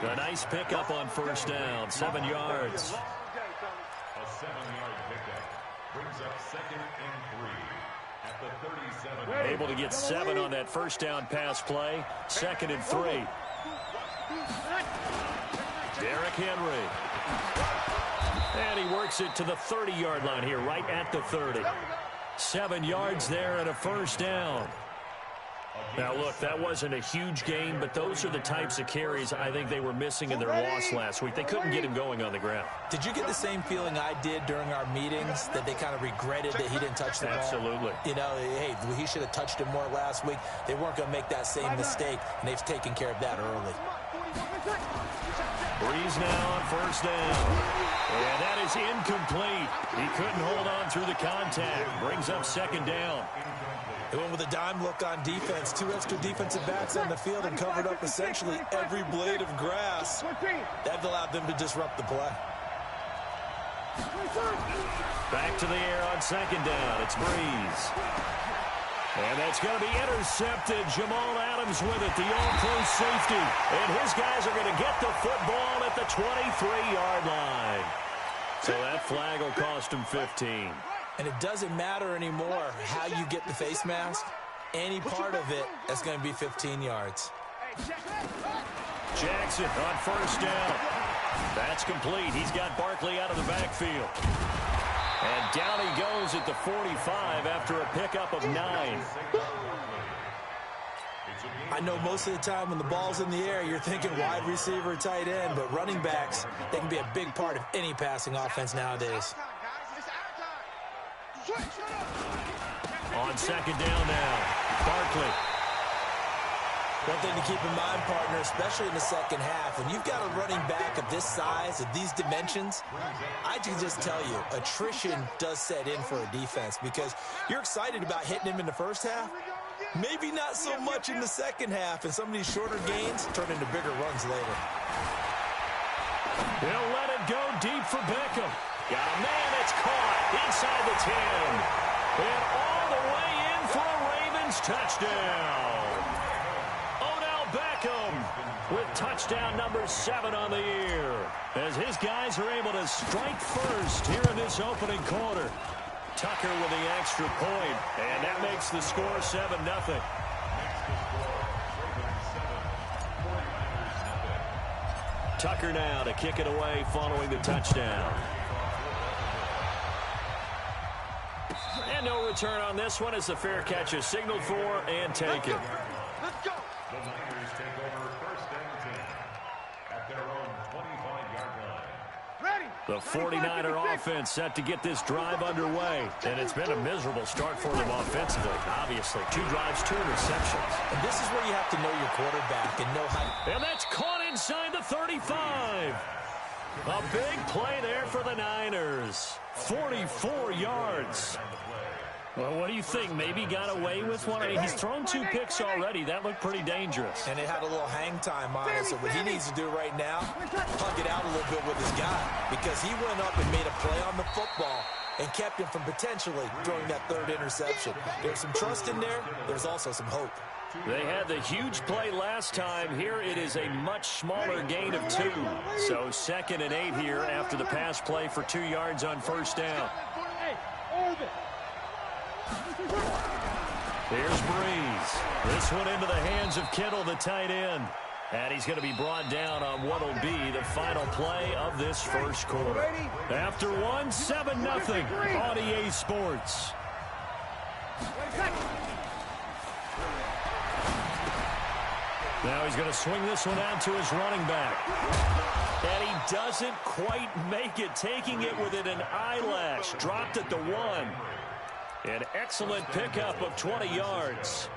A nice pickup on first down, 7 yards. A 7-yard pickup brings up 2nd and 3 at the 37. Able to get 7 on that first down pass play. 2nd and 3. Derrick Henry. And he works it to the 30-yard line here, right at the 30. 7 yards there and a first down. Now, look, that wasn't a huge gain, but those are the types of carries I think they were missing in their loss last week. They couldn't get him going on the ground. Did you get the same feeling I did during our meetings, that they kind of regretted that he didn't touch the ball? Absolutely. You know, hey, he should have touched it more last week. They weren't going to make that same mistake, and they've taken care of that early. Breeze now on first down. And that is incomplete. He couldn't hold on through the contact. Brings up 2nd down. They went with a dime look on defense. 2 extra defensive backs on the field and covered up essentially every blade of grass. That allowed them to disrupt the play. Back to the air on 2nd down. It's Breeze. And that's going to be intercepted. Jamal Adams with it, the all-pro safety. And his guys are going to get the football at the 23-yard line. So that flag will cost him 15. And it doesn't matter anymore how you get the face mask. Any part of it is going to be 15 yards. Jackson on first down. That's complete. He's got Barkley out of the backfield. And down he goes at the 45 after a pickup of 9. I know most of the time when the ball's in the air, you're thinking wide receiver, tight end, but running backs, they can be a big part of any passing offense nowadays. On 2nd down now, Barkley. One thing to keep in mind, partner, especially in the second half, when you've got a running back of this size, of these dimensions, I can just tell you, attrition does set in for a defense because you're excited about hitting him in the first half. Maybe not so much in the second half, and some of these shorter gains turn into bigger runs later. He'll let it go deep for Beckham. Got a man that's caught inside the 10. And all the way in for a Ravens touchdown. Odell Beckham with touchdown number 7 on the year. As his guys are able to strike first here in this opening quarter. Tucker with the extra point, and that makes the score 7-0. Tucker now to kick it away following the touchdown. And no return on this one as the fair catch is signaled for and taken. Let's go. The Niners take over 1st and 10 at their own 25-yard line. Ready. The 49er offense set to get this drive underway. And it's been a miserable start for them offensively, obviously. 2 drives, 2 interceptions. And this is where you have to know your quarterback and know how. And that's caught inside the 35. A big play there for the Niners. 44 yards. Well, what do you think? Maybe got away with one? I mean, he's thrown 2 picks already. That looked pretty dangerous. And it had a little hang time on it. So what he needs to do right now, hug it out a little bit with his guy. Because he went up and made a play on the football and kept him from potentially throwing that 3rd interception. There's some trust in there. There's also some hope. They had the huge play last time. Here it is a much smaller gain of 2. So 2nd and 8 here after the pass play for 2 yards on first down. Here's Breeze. This one into the hands of Kittle, the tight end. And he's going to be brought down on what will be the final play of this first quarter. After one, 7-0 on EA Sports. Now he's going to swing this one out to his running back. And he doesn't quite make it, taking it within an eyelash. Dropped at the 1. An excellent pickup of 20 yards.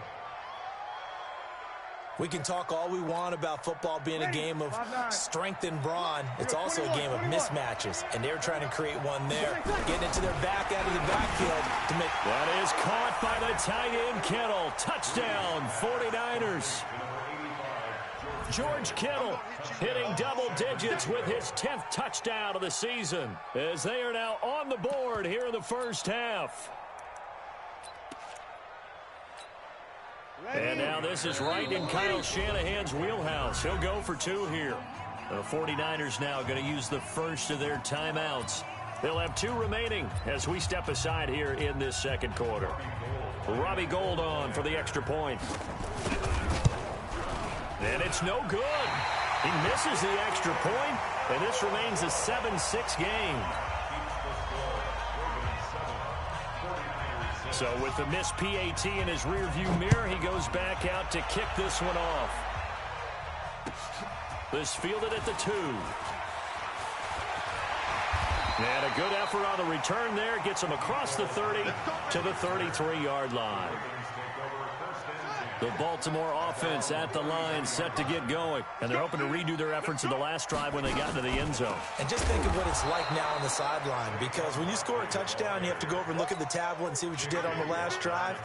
We can talk all we want about football being a game of strength and brawn. It's also a game of mismatches, and they're trying to create one there. Getting into their back out of the backfield to make... That is caught by the tight end, Kittle. Touchdown, 49ers. George Kittle hitting double digits with his 10th touchdown of the season, as they are now on the board here in the first half. And now this is right in Kyle Shanahan's wheelhouse. He'll go for 2 here. The 49ers now going to use the first of their timeouts. They'll have 2 remaining as we step aside here in this second quarter. Robbie Gould on for the extra point. And it's no good. He misses the extra point, and this remains a 7-6 game. So with the missed PAT in his rearview mirror, he goes back out to kick this one off. This fielded at the 2. And a good effort on the return there. Gets him across the 30 to the 33-yard line. The Baltimore offense at the line, set to get going. And they're hoping to redo their efforts in the last drive when they got into the end zone. And just think of what it's like now on the sideline, because when you score a touchdown, you have to go over and look at the tablet and see what you did on the last drive.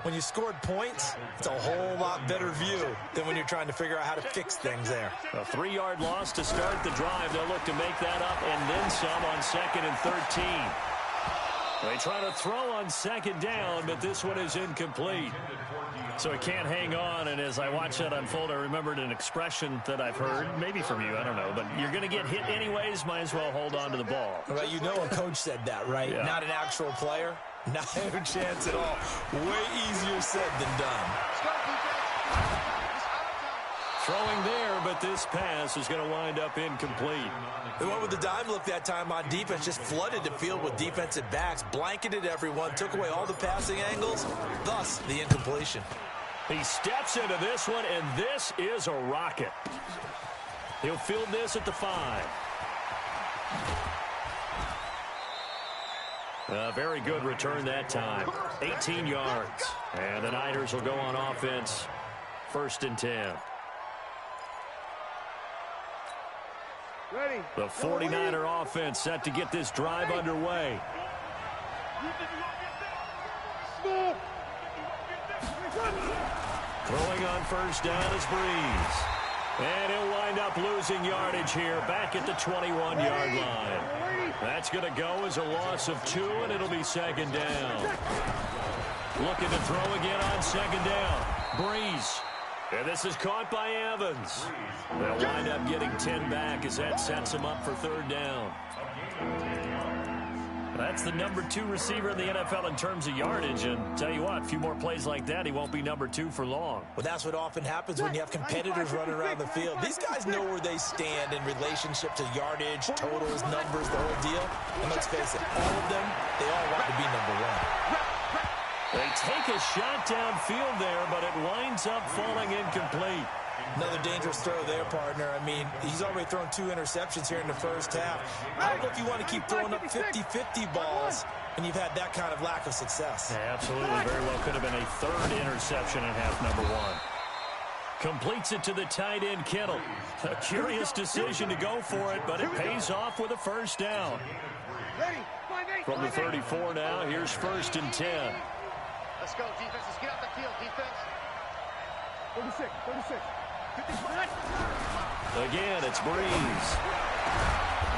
When you scored points, it's a whole lot better view than when you're trying to figure out how to fix things there. A 3-yard loss to start the drive. They'll look to make that up and then some on 2nd and 13. They try to throw on 2nd down, but this one is incomplete. So it can't hang on, and as I watch that unfold, I remembered an expression that I've heard, maybe from you, I don't know, but you're going to get hit anyways, might as well hold on to the ball. Well, you know a coach said that, right? Yeah. Not an actual player. Not a chance at all. Way easier said than done. Throwing there, but this pass is going to wind up incomplete. They went with the dime look that time on defense, just flooded the field with defensive backs, blanketed everyone, took away all the passing angles, thus the incompletion. He steps into this one, and this is a rocket. He'll field this at the 5. A very good return that time. 18 yards. And the Niners will go on offense. 1st and 10. Ready. The 49er offense set to get this drive underway. Throwing on 1st down is Breeze. And he'll wind up losing yardage here back at the 21-yard line. That's going to go as a loss of 2, and it'll be 2nd down. Looking to throw again on 2nd down. Breeze. And this is caught by Evans. They'll wind up getting 10 back as that sets him up for 3rd down. That's the number 2 receiver in the NFL in terms of yardage. And tell you what, a few more plays like that, he won't be number 2 for long. Well, that's what often happens when you have competitors running around the field. These guys know where they stand in relationship to yardage, totals, numbers, the whole deal. And let's face it, all of them, they all want to be number 1. They take a shot downfield there, but it winds up falling incomplete. Another dangerous throw there, partner. I mean, he's already thrown 2 interceptions here in the first half. I don't know if you want to keep throwing up 50-50 balls when you've had that kind of lack of success. Yeah, absolutely. Very well could have been a 3rd interception in half number 1. Completes it to the tight end, Kittle. A curious decision to go for it, but it pays off with a 1st down. From the 34 now, here's 1st and 10. Let's go, defense. Let's get out the field, defense. 36. Again, it's Breeze.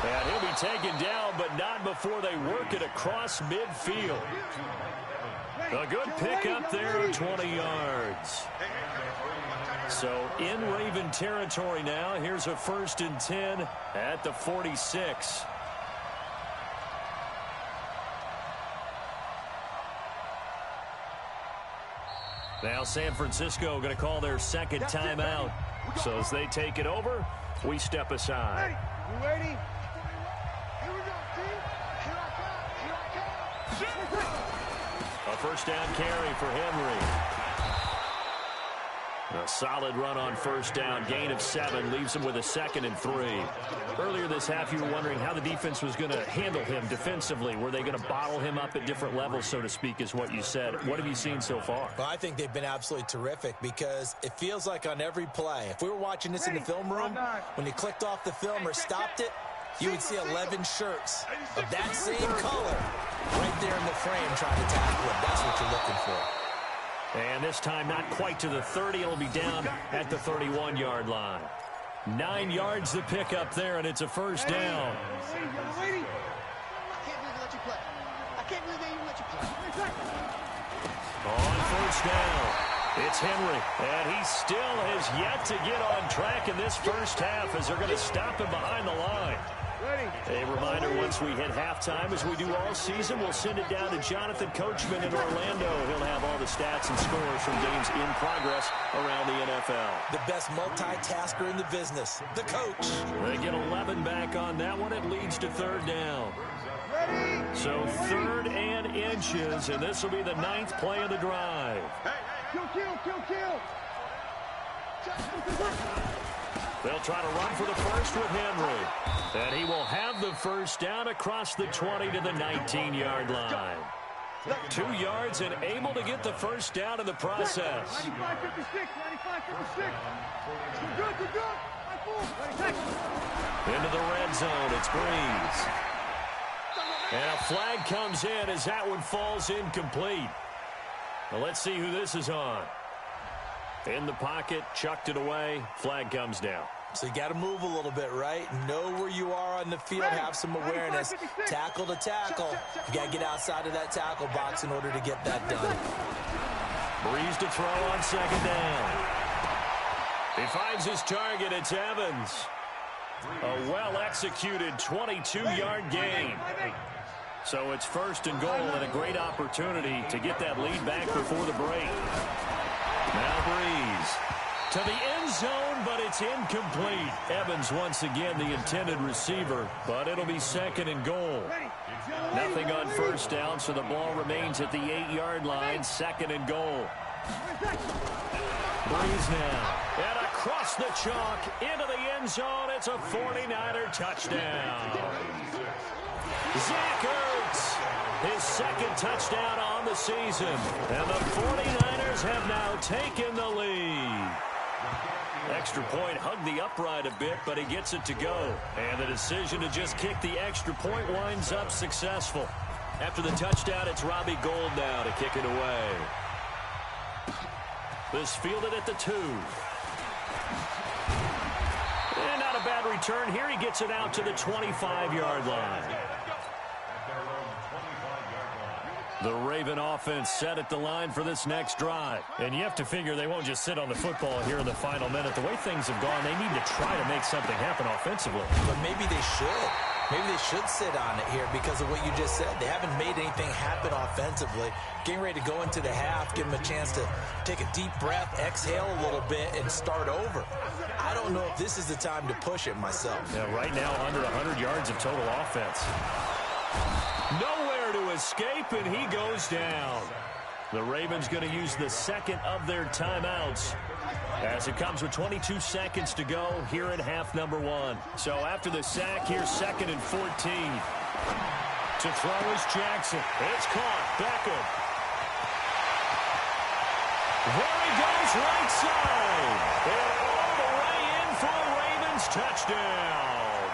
And he'll be taken down, but not before they work it across midfield. A good pickup there, 20 yards. So in Raven territory now. Here's a 1st and 10 at the 46. Now San Francisco going to call their second timeout. So as they take it over, we step aside. You ready? Here we go, team. Here I come. A first down carry for Henry. A solid run on first down, gain of 7, leaves him with a 2nd and 3. Earlier this half, you were wondering how the defense was going to handle him defensively. Were they going to bottle him up at different levels, so to speak, is what you said. What have you seen so far? Well, I think they've been absolutely terrific because it feels like on every play, if we were watching this in the film room, when you clicked off the film or stopped it, you would see 11 shirts of that same color right there in the frame trying to tackle him. That's what you're looking for. And this time not quite to the 30. It'll be down at the 31-yard line. 9 yards to pick up there, and it's a first down. I can't believe they let you play. I can't believe they even let you play. On first down, it's Henry, and he still has yet to get on track in this first half as they're going to stop him behind the line. A reminder, once we hit halftime, as we do all season, we'll send it down to Jonathan Coachman in Orlando. He'll have all the stats and scores from games in progress around the NFL. The best multitasker in the business, the coach. They get 11 back on that one. It leads to third down. So 3rd and inches, and this will be the 9th play of the drive. Kill. They'll try to run for the first with Henry. And he will have the first down across the 20 to the 19-yard line. 2 yards and able to get the first down in the process. 95-56. Good. Into the red zone, it's Breeze. And a flag comes in as that one falls incomplete. Well, let's see who this is on. In the pocket, chucked it away, flag comes down. So you got to move a little bit, right? Know where you are on the field, have some awareness. Tackle to tackle. You got to get outside of that tackle box in order to get that done. Breeze to throw on second down. He finds his target, it's Evans. A well-executed 22-yard gain. So it's 1st and goal and a great opportunity to get that lead back before the break. Now Breeze to the end zone, but it's incomplete. Evans once again the intended receiver, but it'll be 2nd and goal. Nothing on first down, so the ball remains at the 8-yard line, 2nd and goal. Breeze now, and across the chalk, into the end zone, it's a 49er touchdown. Zach Ertz, his 2nd touchdown on the season, and the 49ers have now taken the lead. Extra point hugged the upright a bit, but he gets it to go. And the decision to just kick the extra point winds up successful. After the touchdown, it's Robbie Gould now to kick it away. This fielded at the 2. And not a bad return here. He gets it out to the 25-yard line. The Raven offense set at the line for this next drive. And you have to figure they won't just sit on the football here in the final minute. The way things have gone, they need to try to make something happen offensively. But maybe they should. Maybe they should sit on it here because of what you just said. They haven't made anything happen offensively. Getting ready to go into the half, give them a chance to take a deep breath, exhale a little bit, and start over. I don't know if this is the time to push it myself. Yeah, right now under 100 yards of total offense. Nowhere to escape, and he goes down. The Ravens going to use the 2nd of their timeouts as it comes with 22 seconds to go here in half number 1. So after the sack, here's 2nd and 14. To throw is Jackson. It's caught. Beckham. There he goes right side. And all the way in for a Ravens touchdown.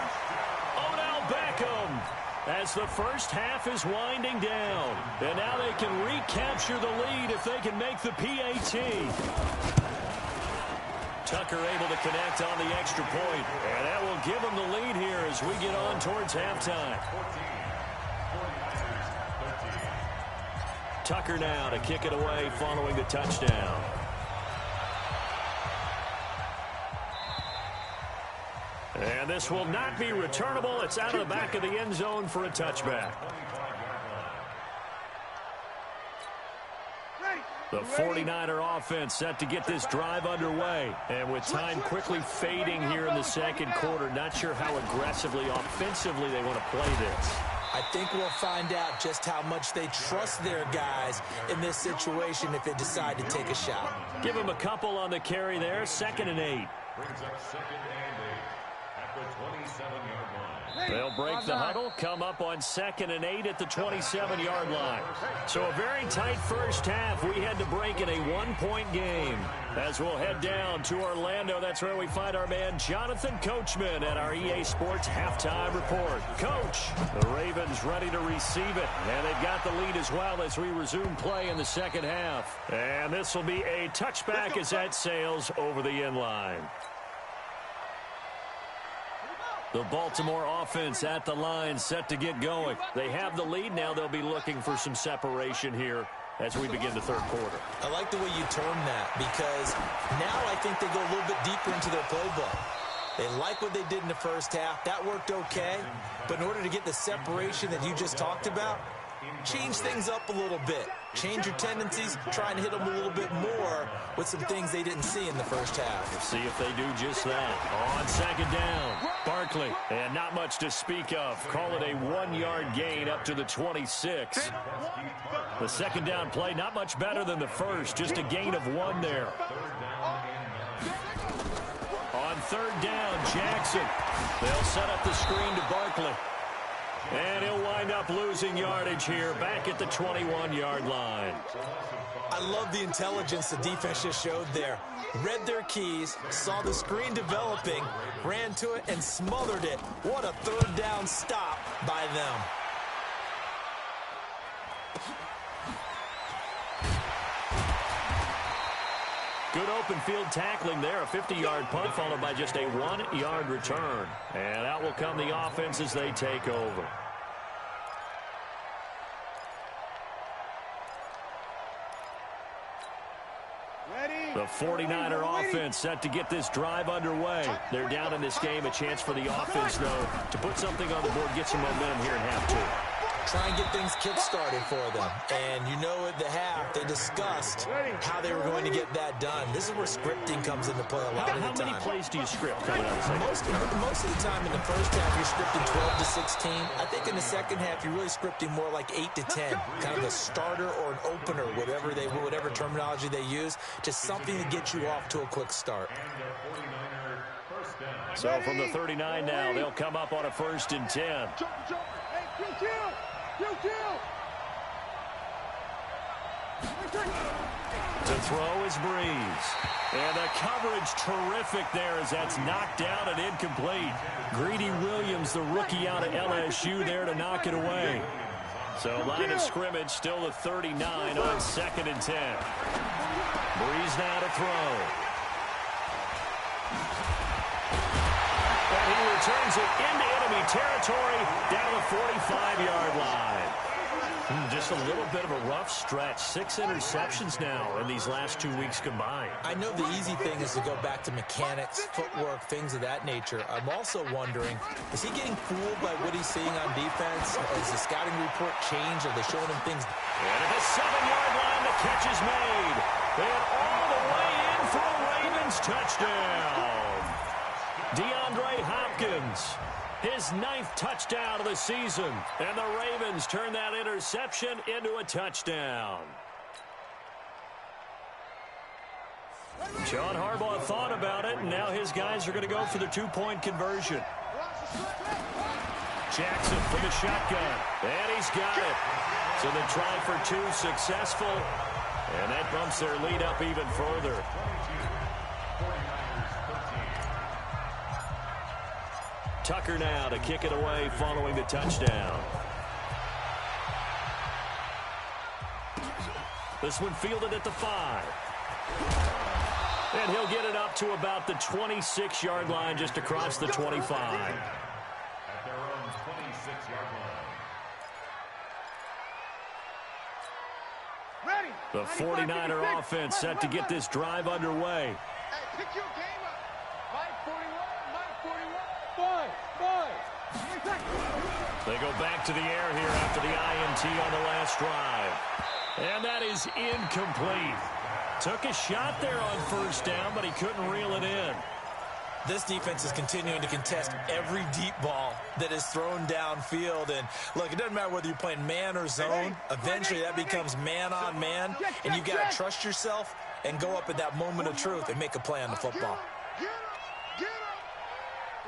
Odell Beckham. As the first half is winding down. And now they can recapture the lead if they can make the PAT. Tucker able to connect on the extra point. And that will give them the lead here as we get on towards halftime. Tucker now to kick it away following the touchdown. And this will not be returnable. It's out of the back of the end zone for a touchback. The 49er offense set to get this drive underway. And with time quickly fading here in the second quarter, not sure how aggressively, offensively they want to play this. I think we'll find out just how much they trust their guys in this situation if they decide to take a shot. Give them a couple on the carry there, 2nd and 8. Brings up 2nd and 8 at the 27-yard line. They'll break the huddle, come up on 2nd and 8 at the 27-yard line. So a very tight first half. We had to break in a 1-point game. As we'll head down to Orlando, that's where we find our man Jonathan Coachman at our EA Sports Halftime Report. Coach, the Ravens ready to receive it, and they've got the lead as well as we resume play in the second half. And this will be a touchback as that sails over the end line. The Baltimore offense at the line set to get going. They have the lead now. They'll be looking for some separation here as we begin the third quarter. I like the way you term that because now I think they go a little bit deeper into their playbook. They like what they did in the first half. That worked okay. But in order to get the separation that you just talked about, change things up a little bit. Change your tendencies. Try and hit them a little bit more with some things they didn't see in the first half. We'll see if they do just that. On 2nd down, Barkley. And not much to speak of. Call it a 1-yard gain up to the 26. The 2nd down play, not much better than the first. Just a gain of 1 there. On 3rd down, Jackson. They'll set up the screen to Barkley. And he'll wind up losing yardage here back at the 21-yard line. I love the intelligence the defense just showed there. Read their keys, saw the screen developing, ran to it, and smothered it. What a 3rd down stop by them. Good open field tackling there. A 50-yard punt followed by just a 1-yard return. And out will come the offense as they take over. The 49er offense set to get this drive underway. They're down in this game. A chance for the offense, though, to put something on the board, get some momentum here in half 2. Try and get things kick-started for them. And you know at the half, they discussed how they were going to get that done. This is where scripting comes into play a lot of the time. How many plays do you script coming out of the second? Most of the time in the first half, you're scripting 12 to 16. I think in the second half, you're really scripting more like 8 to 10. Kind of a starter or an opener, whatever terminology they use. Just something to get you off to a quick start. So from the 39 now, they'll come up on a 1st and 10. To throw is Breeze. And the coverage terrific there as that's knocked down and incomplete. Greedy Williams, the rookie out of LSU, there to knock it away. So line of scrimmage still the 39 on 2nd and 10. Breeze now to throw. And he returns it into enemy territory down the 45-yard line. Just a little bit of a rough stretch. 6 interceptions now in these last 2 weeks combined. I know the easy thing is to go back to mechanics, footwork, things of that nature. I'm also wondering, is he getting fooled by what he's seeing on defense? Has the scouting report changed? Are they showing him things? And at the 7-yard line, the catch is made. And all the way in for a Ravens touchdown. DeAndre Hopkins. His 9th touchdown of the season. And the Ravens turn that interception into a touchdown. John Harbaugh thought about it, and now his guys are going to go for the 2-point conversion. Jackson from the shotgun. And he's got it. So the try for 2 successful. And that bumps their lead up even further. Tucker now to kick it away following the touchdown. This one fielded at the 5. And he'll get it up to about the 26-yard line just across the 25. At their own 26-yard line. The 49er offense set to get this drive underway. Hey, pick your game up. Mike 41, Mike 41. 5. They go back to the air here after the INT on the last drive. And that is incomplete. Took a shot there on first down, but he couldn't reel it in. This defense is continuing to contest every deep ball that is thrown downfield. And, look, it doesn't matter whether you're playing man or zone. Eventually, that becomes man-on-man, and you've got to trust yourself and go up at that moment of truth and make a play on the football. Get him.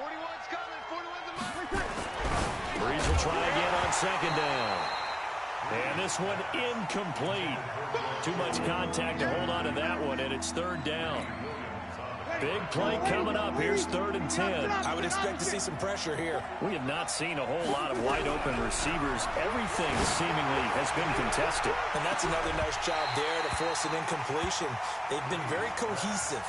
41's coming. 41's a Breeze will try again on second down. And this one incomplete. Too much contact to hold on to that one, and it's third down. Big play coming up. Here's 3rd and 10. I would expect to see some pressure here. We have not seen a whole lot of wide-open receivers. Everything seemingly has been contested. And that's another nice job there to force an incompletion. They've been very cohesive,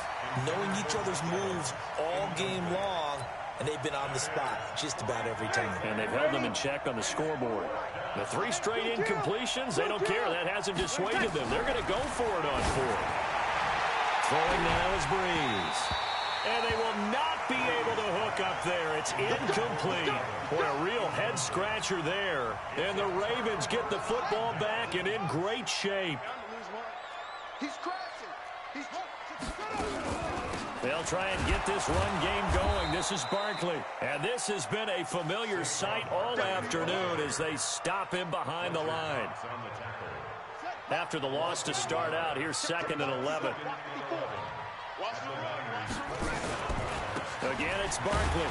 knowing each other's moves all game long, and they've been on the spot just about every time. And they've held them in check on the scoreboard. The 3 straight incompletions, they don't care. That hasn't dissuaded them. They're going to go for it on 4th. Throwing now is Breeze. And they will not be able to hook up there. It's incomplete. Boy, a real head-scratcher there. And the Ravens get the football back and in great shape. He's crashing. They'll try and get this run game going. This is Barkley. And this has been a familiar sight all afternoon as they stop him behind the line. After the loss to start out, here's 2nd and 11. Again, it's Barkley.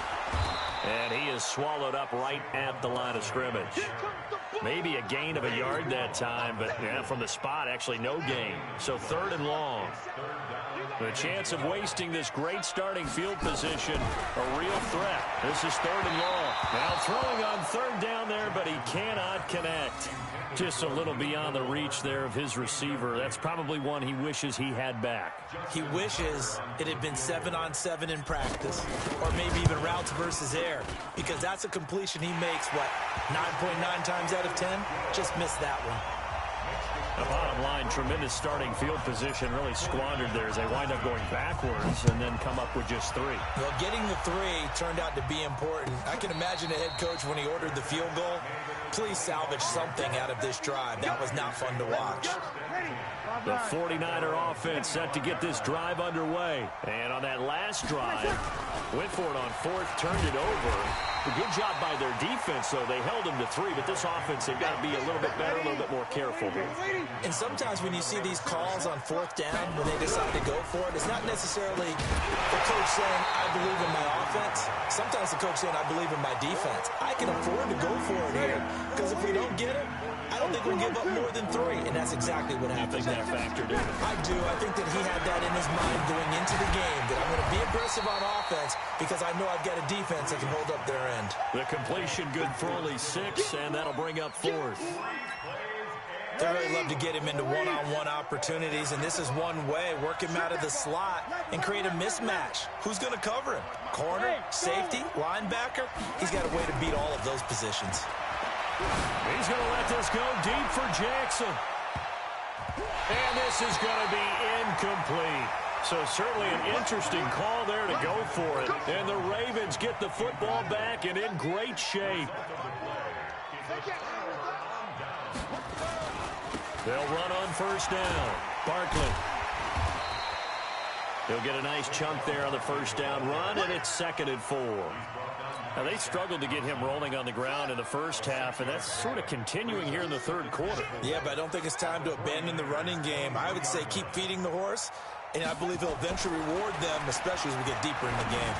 And he is swallowed up right at the line of scrimmage. Maybe a gain of a yard that time, but yeah, from the spot, actually no gain. So 3rd and long. The chance of wasting this great starting field position, a real threat. This is 3rd and long. Now throwing on 3rd down there, but he cannot connect. Just a little beyond the reach there of his receiver. That's probably one he wishes he had back. He wishes it had been 7-on-7 in practice, or maybe even routes versus air, because that's a completion he makes, 9.9 times out of 10? Just missed that one. The bottom line, tremendous starting field position, really squandered there as they wind up going backwards and then come up with just 3. Well, getting the 3 turned out to be important. I can imagine a head coach when he ordered the field goal. Please salvage something out of this drive. That was not fun to watch. The 49er offense set to get this drive underway. And on that last drive, went for it on 4th, turned it over. A good job by their defense, though. They held them to 3, but this offense, they've got to be a little bit better, a little bit more careful. And sometimes when you see these calls on 4th down, when they decide to go for it, it's not necessarily the coach saying, I believe in my offense. Sometimes the coach saying, I believe in my defense. I can afford to go for it here, because if we don't get it, I don't think we'll give up more than 3, and that's exactly what happened there. Factored in. I do. I think that he had that in his mind going into the game, that I'm going to be aggressive on offense because I know I've got a defense that can hold up their end. The completion good for only 6, and that'll bring up 4th. They really love to get him into one-on-one opportunities, and this is one way. Work him out of the slot and create a mismatch. Who's going to cover him? Corner, safety, linebacker? He's got a way to beat all of those positions. He's going to let this go deep for Jackson. And this is going to be incomplete. So certainly an interesting call there to go for it. And the Ravens get the football back and in great shape. They'll run on 1st down. Barkley. He'll get a nice chunk there on the 1st down run, and it's 2nd and 4. Now, they struggled to get him rolling on the ground in the first half, and that's sort of continuing here in the 3rd quarter. Yeah, but I don't think it's time to abandon the running game. I would say keep feeding the horse, and I believe he'll eventually reward them, especially as we get deeper in the game.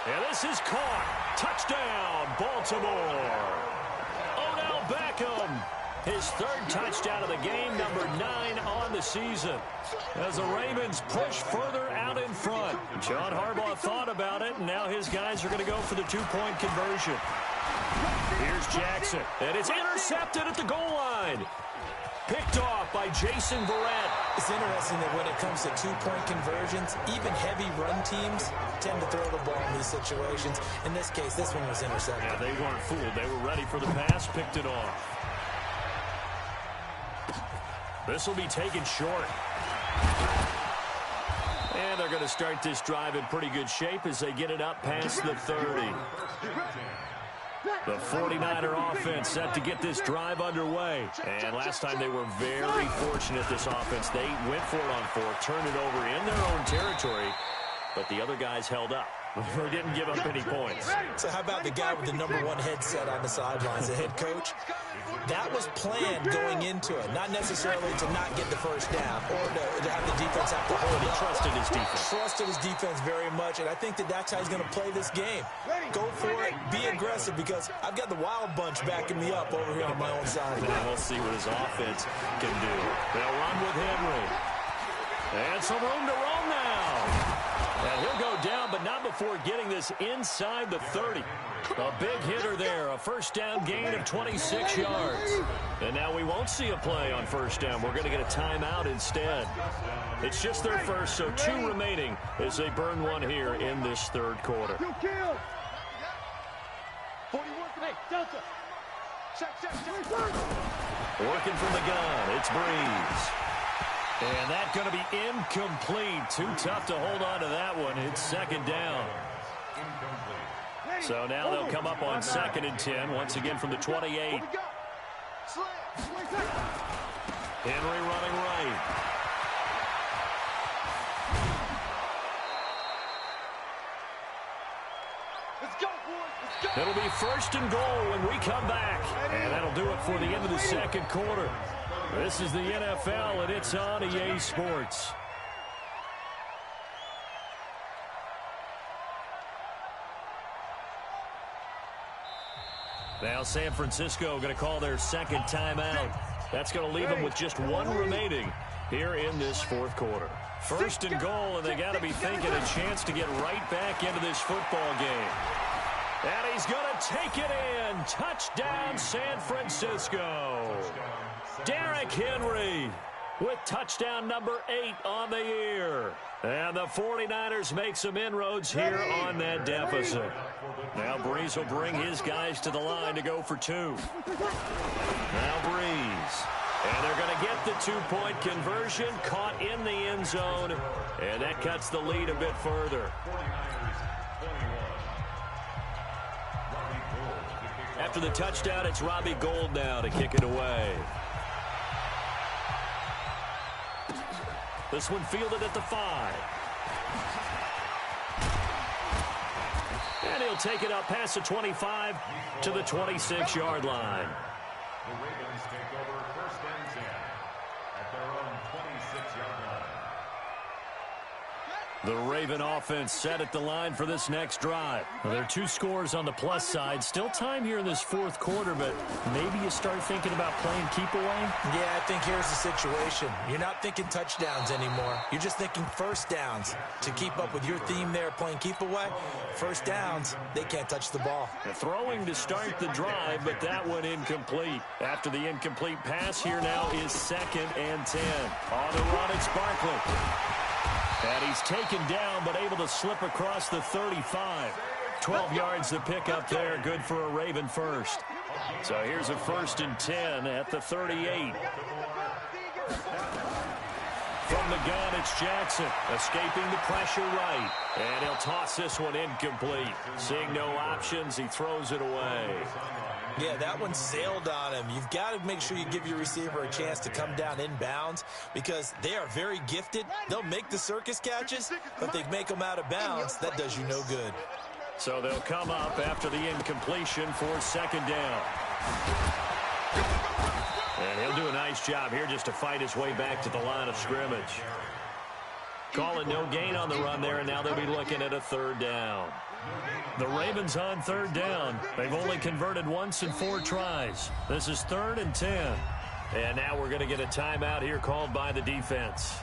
And this is caught. Touchdown, Baltimore. Odell Beckham. His 3rd touchdown of the game, number 9 on the season. As the Ravens push further out in front. John Harbaugh thought about it, and now his guys are going to go for the 2-point conversion. Here's Jackson, and it's intercepted at the goal line. Picked off by Jason Verrett. It's interesting that when it comes to 2-point conversions, even heavy run teams tend to throw the ball in these situations. In this case, this one was intercepted. Yeah, they weren't fooled. They were ready for the pass, picked it off. This will be taken short. And they're going to start this drive in pretty good shape as they get it up past the 30. The 49er offense set to get this drive underway. And last time they were very fortunate, this offense. They went for it on fourth, turned it over in their own territory, but the other guys held up. They didn't give up any points. So how about the guy with the #1 headset on the sidelines, the head coach? That was planned going into it, not necessarily to not get the first down or to have the defense have to hold it. He trusted his defense. Trusted his defense very much, and I think that's how he's going to play this game. Go for it, be aggressive, because I've got the Wild Bunch backing me up over here on my own side. And we'll see what his offense can do. They'll run with Henry. And some room to roam now. And he'll go down, but not before getting this inside the 30. A big hitter there, a first down gain of 26 yards. And now we won't see a play on first down. We're going to get a timeout instead. It's just their first, so 2 remaining as they burn one here in this third quarter. 41, hey, Delta. Check. Working from the gun, it's Breeze. And that's going to be incomplete. Too tough to hold on to that one. It's second down. So now they'll come up on 2nd and 10, once again from the 28. Henry running right. Let's go, boys. Let's go. It'll be 1st and goal when we come back. And that'll do it for the end of the second quarter. This is the NFL, and it's on EA Sports. Now San Francisco going to call their second timeout. That's going to leave them with just 1 remaining here in this fourth quarter. 1st and goal, and they got to be thinking a chance to get right back into this football game. And he's going to take it in. Touchdown, San Francisco. Derrick Henry with touchdown number 8 on the year. And the 49ers make some inroads here on that deficit. Now Breeze will bring his guys to the line to go for 2. Now Breeze. And they're going to get the 2-point conversion, caught in the end zone. And that cuts the lead a bit further. After the touchdown, it's Robbie Gould now to kick it away. This one fielded at the 5. And he'll take it up past the 25 to the 26-yard line. The Ravens take over 1st and 10 at their own 26-yard line. The Raven offense set at the line for this next drive. Well, there are 2 scores on the plus side. Still time here in this fourth quarter, but maybe you start thinking about playing keep away? Yeah, I think here's the situation. You're not thinking touchdowns anymore. You're just thinking first downs. To keep up with your theme there, playing keep away, first downs, they can't touch the ball. Throwing to start the drive, but that one incomplete. After the incomplete pass, here now is 2nd and 10. On the run, it's Barkley. And he's taken down, but able to slip across the 35. 12 yards to pick up there. Good for a Raven first. So here's a 1st and 10 at the 38. From the gun, it's Jackson. Escaping the pressure right. And he'll toss this one incomplete. Seeing no options, he throws it away. Yeah, that one sailed on him. You've got to make sure you give your receiver a chance to come down inbounds because they are very gifted. They'll make the circus catches, but they make them out of bounds. That does you no good. So they'll come up after the incompletion for 2nd down. And he'll do a nice job here just to fight his way back to the line of scrimmage. Calling no gain on the run there, and now they'll be looking at a 3rd down. The Ravens on 3rd down. They've only converted once in 4 tries. This is 3rd and 10. And now we're going to get a timeout here called by the defense.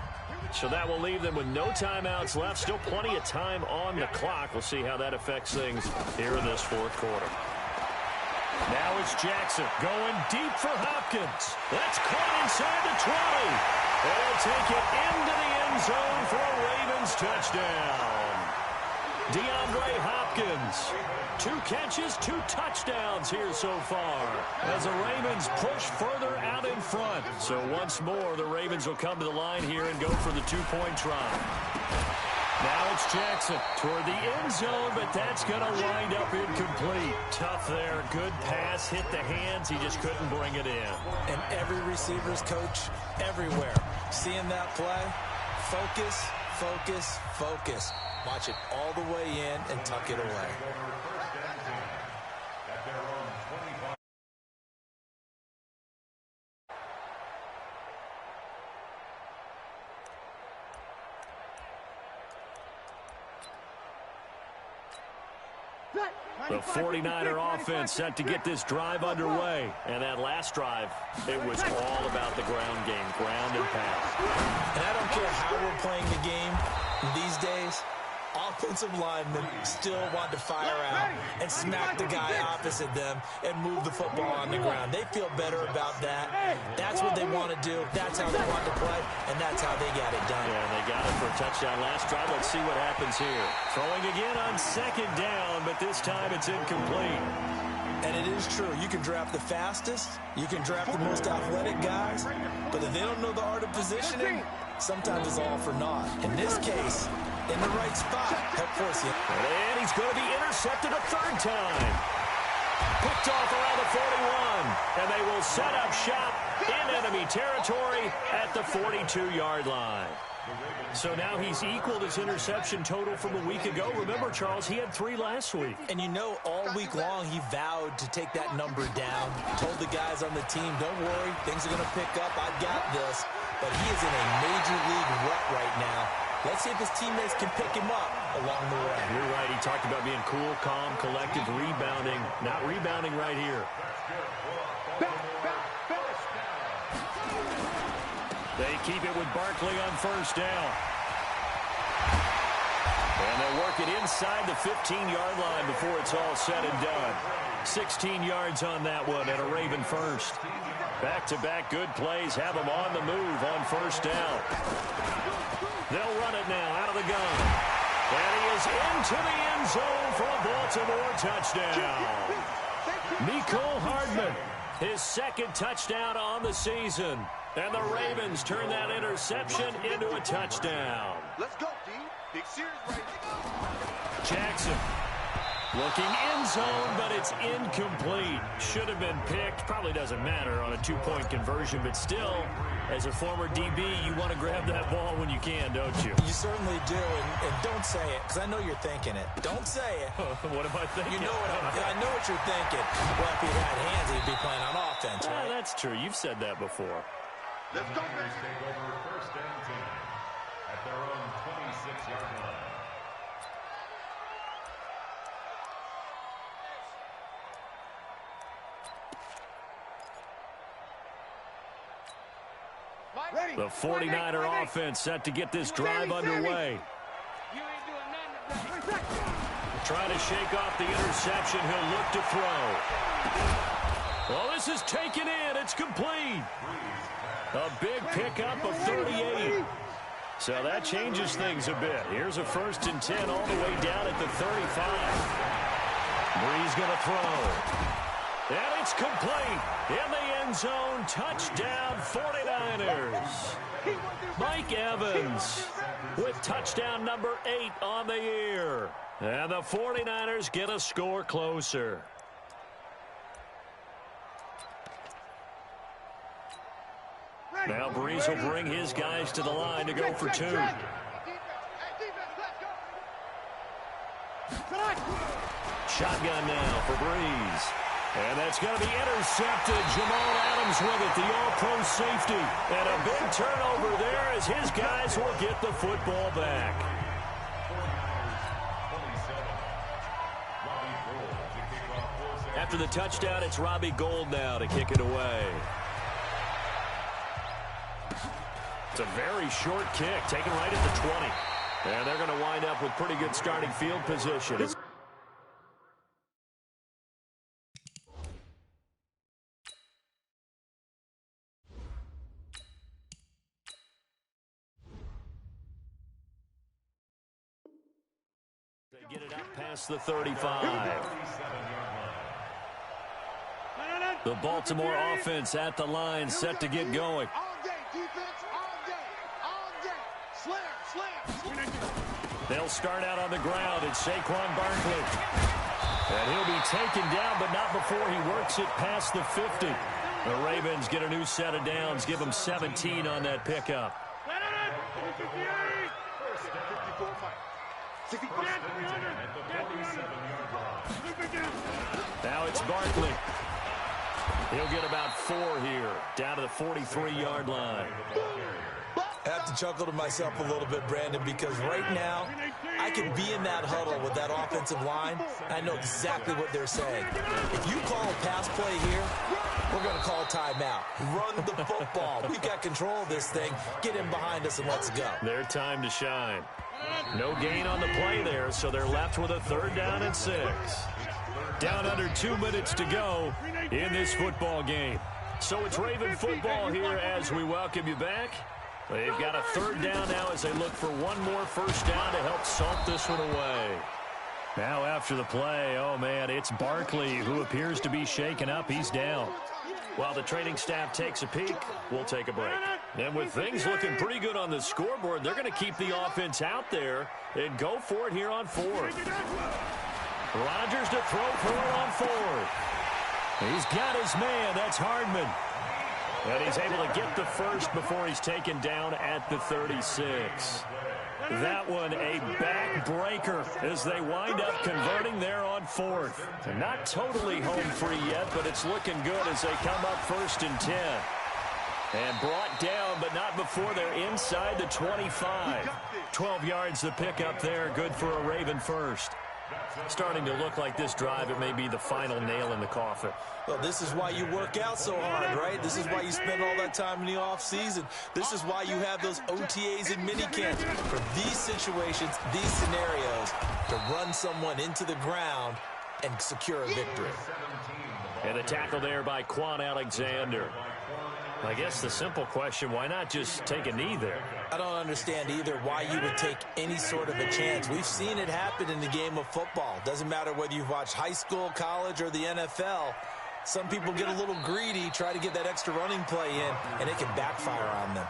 So that will leave them with no timeouts left. Still plenty of time on the clock. We'll see how that affects things here in this fourth quarter. Now it's Jackson going deep for Hopkins. That's caught inside the 20. They'll take it into the end zone for a Ravens touchdown. DeAndre Hopkins, 2 catches, 2 touchdowns here so far as the Ravens push further out in front. So once more, the Ravens will come to the line here and go for the 2-point try. Now it's Jackson toward the end zone, but that's going to wind up incomplete. Tough there. Good pass. Hit the hands. He just couldn't bring it in. And every receiver's coach everywhere. Seeing that play, focus, focus, focus. Watch it all the way in and tuck it away. The 49er offense set to get this drive underway. And that last drive, it was all about the ground game, ground and pass. And I don't care how we're playing the game these days, offensive linemen still want to fire out and smack the guy opposite them and move the football on the ground. They feel better about that. That's what they want to do. That's how they want to play, and that's how they got it done. Yeah, they got it for a touchdown last drive. Let's see what happens here. Throwing again on second down, but this time it's incomplete. And it is true. You can draft the fastest. You can draft the most athletic guys. But if they don't know the art of positioning, sometimes it's all for naught. In this case, in the right spot, help force you. And he's going to be intercepted a third time. Picked off around the 41. And they will set up shop in enemy territory at the 42-yard line. So now he's equaled his interception total from a week ago. Remember, Charles, he had 3 last week. And you know, all week long, he vowed to take that number down. Told the guys on the team, don't worry, things are going to pick up. I got this. But he is in a major league rut right now. Let's see if his teammates can pick him up along the way. You're right. He talked about being cool, calm, collective, rebounding. Not rebounding right here. They keep it with Barkley on first down. And they'll work it inside the 15-yard line before it's all said and done. 16 yards on that one and a Raven first. Back-to-back good plays have them on the move on first down. They'll run it now out of the gun. And he is into the end zone for a Baltimore touchdown. Mecole Hardman, his second touchdown on the season. And the Ravens turn that interception into a touchdown. Let's go, D. Big series right here. Jackson looking end zone, but it's incomplete. Should have been picked. Probably doesn't matter on a 2-point conversion, but still, as a former DB, you want to grab that ball when you can, don't you? You certainly do, and don't say it, because I know you're thinking it. Don't say it. What am I thinking? You know I know what you're thinking. Well, if he had hands, he'd be playing on offense, right? That's true. You've said that before. Let's go, man. Take over first and 10 at their own 26-yard line. The 49er offense set to get this drive underway. Trying to shake off the interception. He'll look to throw. Well, this is taken in. It's complete. A big pickup of 38. So that changes things a bit. Here's a 1st and 10 all the way down at the 35. Brees going to throw. And it's complete. In the end zone, touchdown 49ers. Mike Evans with touchdown number 8 on the year. And the 49ers get a score closer. Now Brees will bring his guys to the line to go for 2. Shotgun now for Brees. And that's going to be intercepted. Jamal Adams with it, the all-pro safety. And a big turnover there as his guys will get the football back. After the touchdown, it's Robbie Gould now to kick it away. It's a very short kick, taken right at the 20. And they're going to wind up with pretty good starting field position. They get it up past the 35. The Baltimore offense at the line, set to get going. All day, defense, all day, all day. Slam, slam. They'll start out on the ground. It's Saquon Barkley. And he'll be taken down, but not before he works it past the 50. The Ravens get a new set of downs, give them 17 on that pickup. Now it's Barkley. He'll get about 4 here, down to the 43-yard line. I have to chuckle to myself a little bit, Brandon, because right now I can be in that huddle with that offensive line. I know exactly what they're saying. If you call a pass play here, we're going to call timeout. Run the football. We got control of this thing. Get in behind us and let's go. Their time to shine. No gain on the play there, so they're left with a 3rd down and 6. Down under 2 minutes to go in this football game. So it's Raven football here as we welcome you back. They've got a 3rd down now as they look for one more 1st down to help salt this one away. Now after the play, oh man, it's Barkley who appears to be shaken up. He's down. While the training staff takes a peek, we'll take a break. And with things looking pretty good on the scoreboard, they're going to keep the offense out there and go for it here on 4th. Rodgers to throw for it on 4th. He's got his man. That's Hardman. And he's able to get the 1st before he's taken down at the 36. That one a backbreaker as they wind up converting there on 4th. They're not totally home free yet, but it's looking good as they come up 1st and 10. And brought down, but not before they're inside the 25. 12 yards the pickup there, good for a Raven 1st. Starting to look like this drive, it may be the final nail in the coffin. Well, this is why you work out so hard, right? This is why you spend all that time in the offseason. This is why you have those OTAs and minicamps. For these situations, these scenarios, to run someone into the ground and secure a victory. And the tackle there by Quan Alexander. I guess the simple question, why not just take a knee there? I don't understand either why you would take any sort of a chance. We've seen it happen in the game of football. Doesn't matter whether you've watched high school, college, or the NFL. Some people get a little greedy, try to get that extra running play in, and it can backfire on them.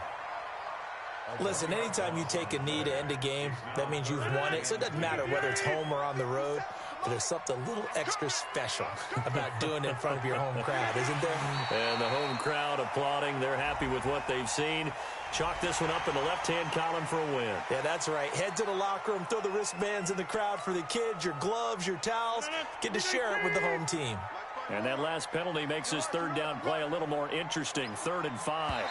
Listen, anytime you take a knee to end a game, that means you've won it. So it doesn't matter whether it's home or on the road. But there's something a little extra special about doing it in front of your home crowd, isn't there? And the home crowd applauding. They're happy with what they've seen. Chalk this one up in the left-hand column for a win. Yeah, that's right. Head to the locker room, throw the wristbands in the crowd for the kids, your gloves, your towels. Get to share it with the home team. And that last penalty makes this 3rd down play a little more interesting. 3rd and 5.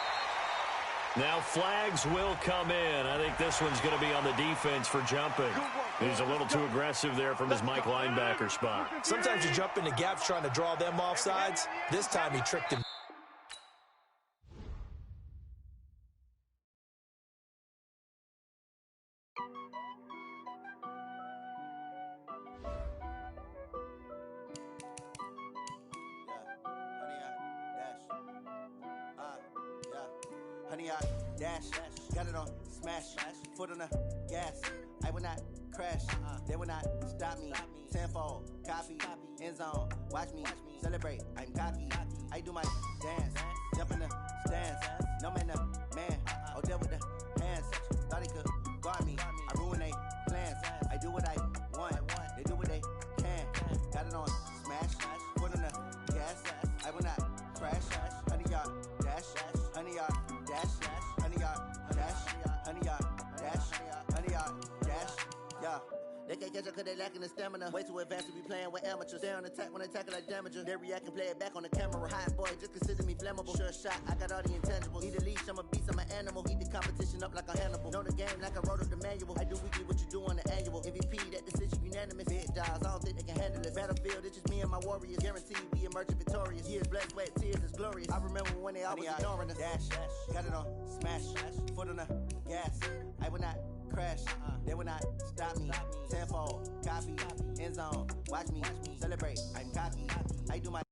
Now flags will come in. I think this one's going to be on the defense for jumping. He's a little too aggressive there from his Mike linebacker spot. Sometimes you jump into gaps trying to draw them off sides. This time he tricked him. Honey, I dash, got it on smash, foot on the gas. I will not crash, they will not stop me. Tenfold, copy, end zone, watch me celebrate. I'm cocky, I do my dance, jump in the stands. No man, the man, oh, deal with the hands. Thought he could guard me, I ruin they plans. I do what I want, they do what they can. Got it on smash, foot on the gas. I will not crash, honey, y'all dash, honey, y'all dash, honey, y'all dash, honey, y'all dash, honey, y'all dash, yeah. They can't catch up cause they lacking the stamina. Way too advanced to be playing with amateurs. Stay on attack when they tackle like damager. They react and play it back on the camera. Hot boy, just consider me flammable. Sure shot, I got all the intangibles. Need a leash, I'm a beast, I'm an animal. Heat the competition up like a Hannibal. Know the game like I wrote up the manual. I do weekly what you do on the annual. MVP, that decision unanimous. Big dials, I don't think they can handle it. Battlefield, it's just me and my warriors. Guaranteed we emerge victorious. Years, blood, sweat, tears, it's glorious. I remember when they always ignoring us. Dash, got it on smash, foot on the gas. I will not crash, they will not stop me. Tenfold, copy, end zone, watch me celebrate. I'm cocky, I do my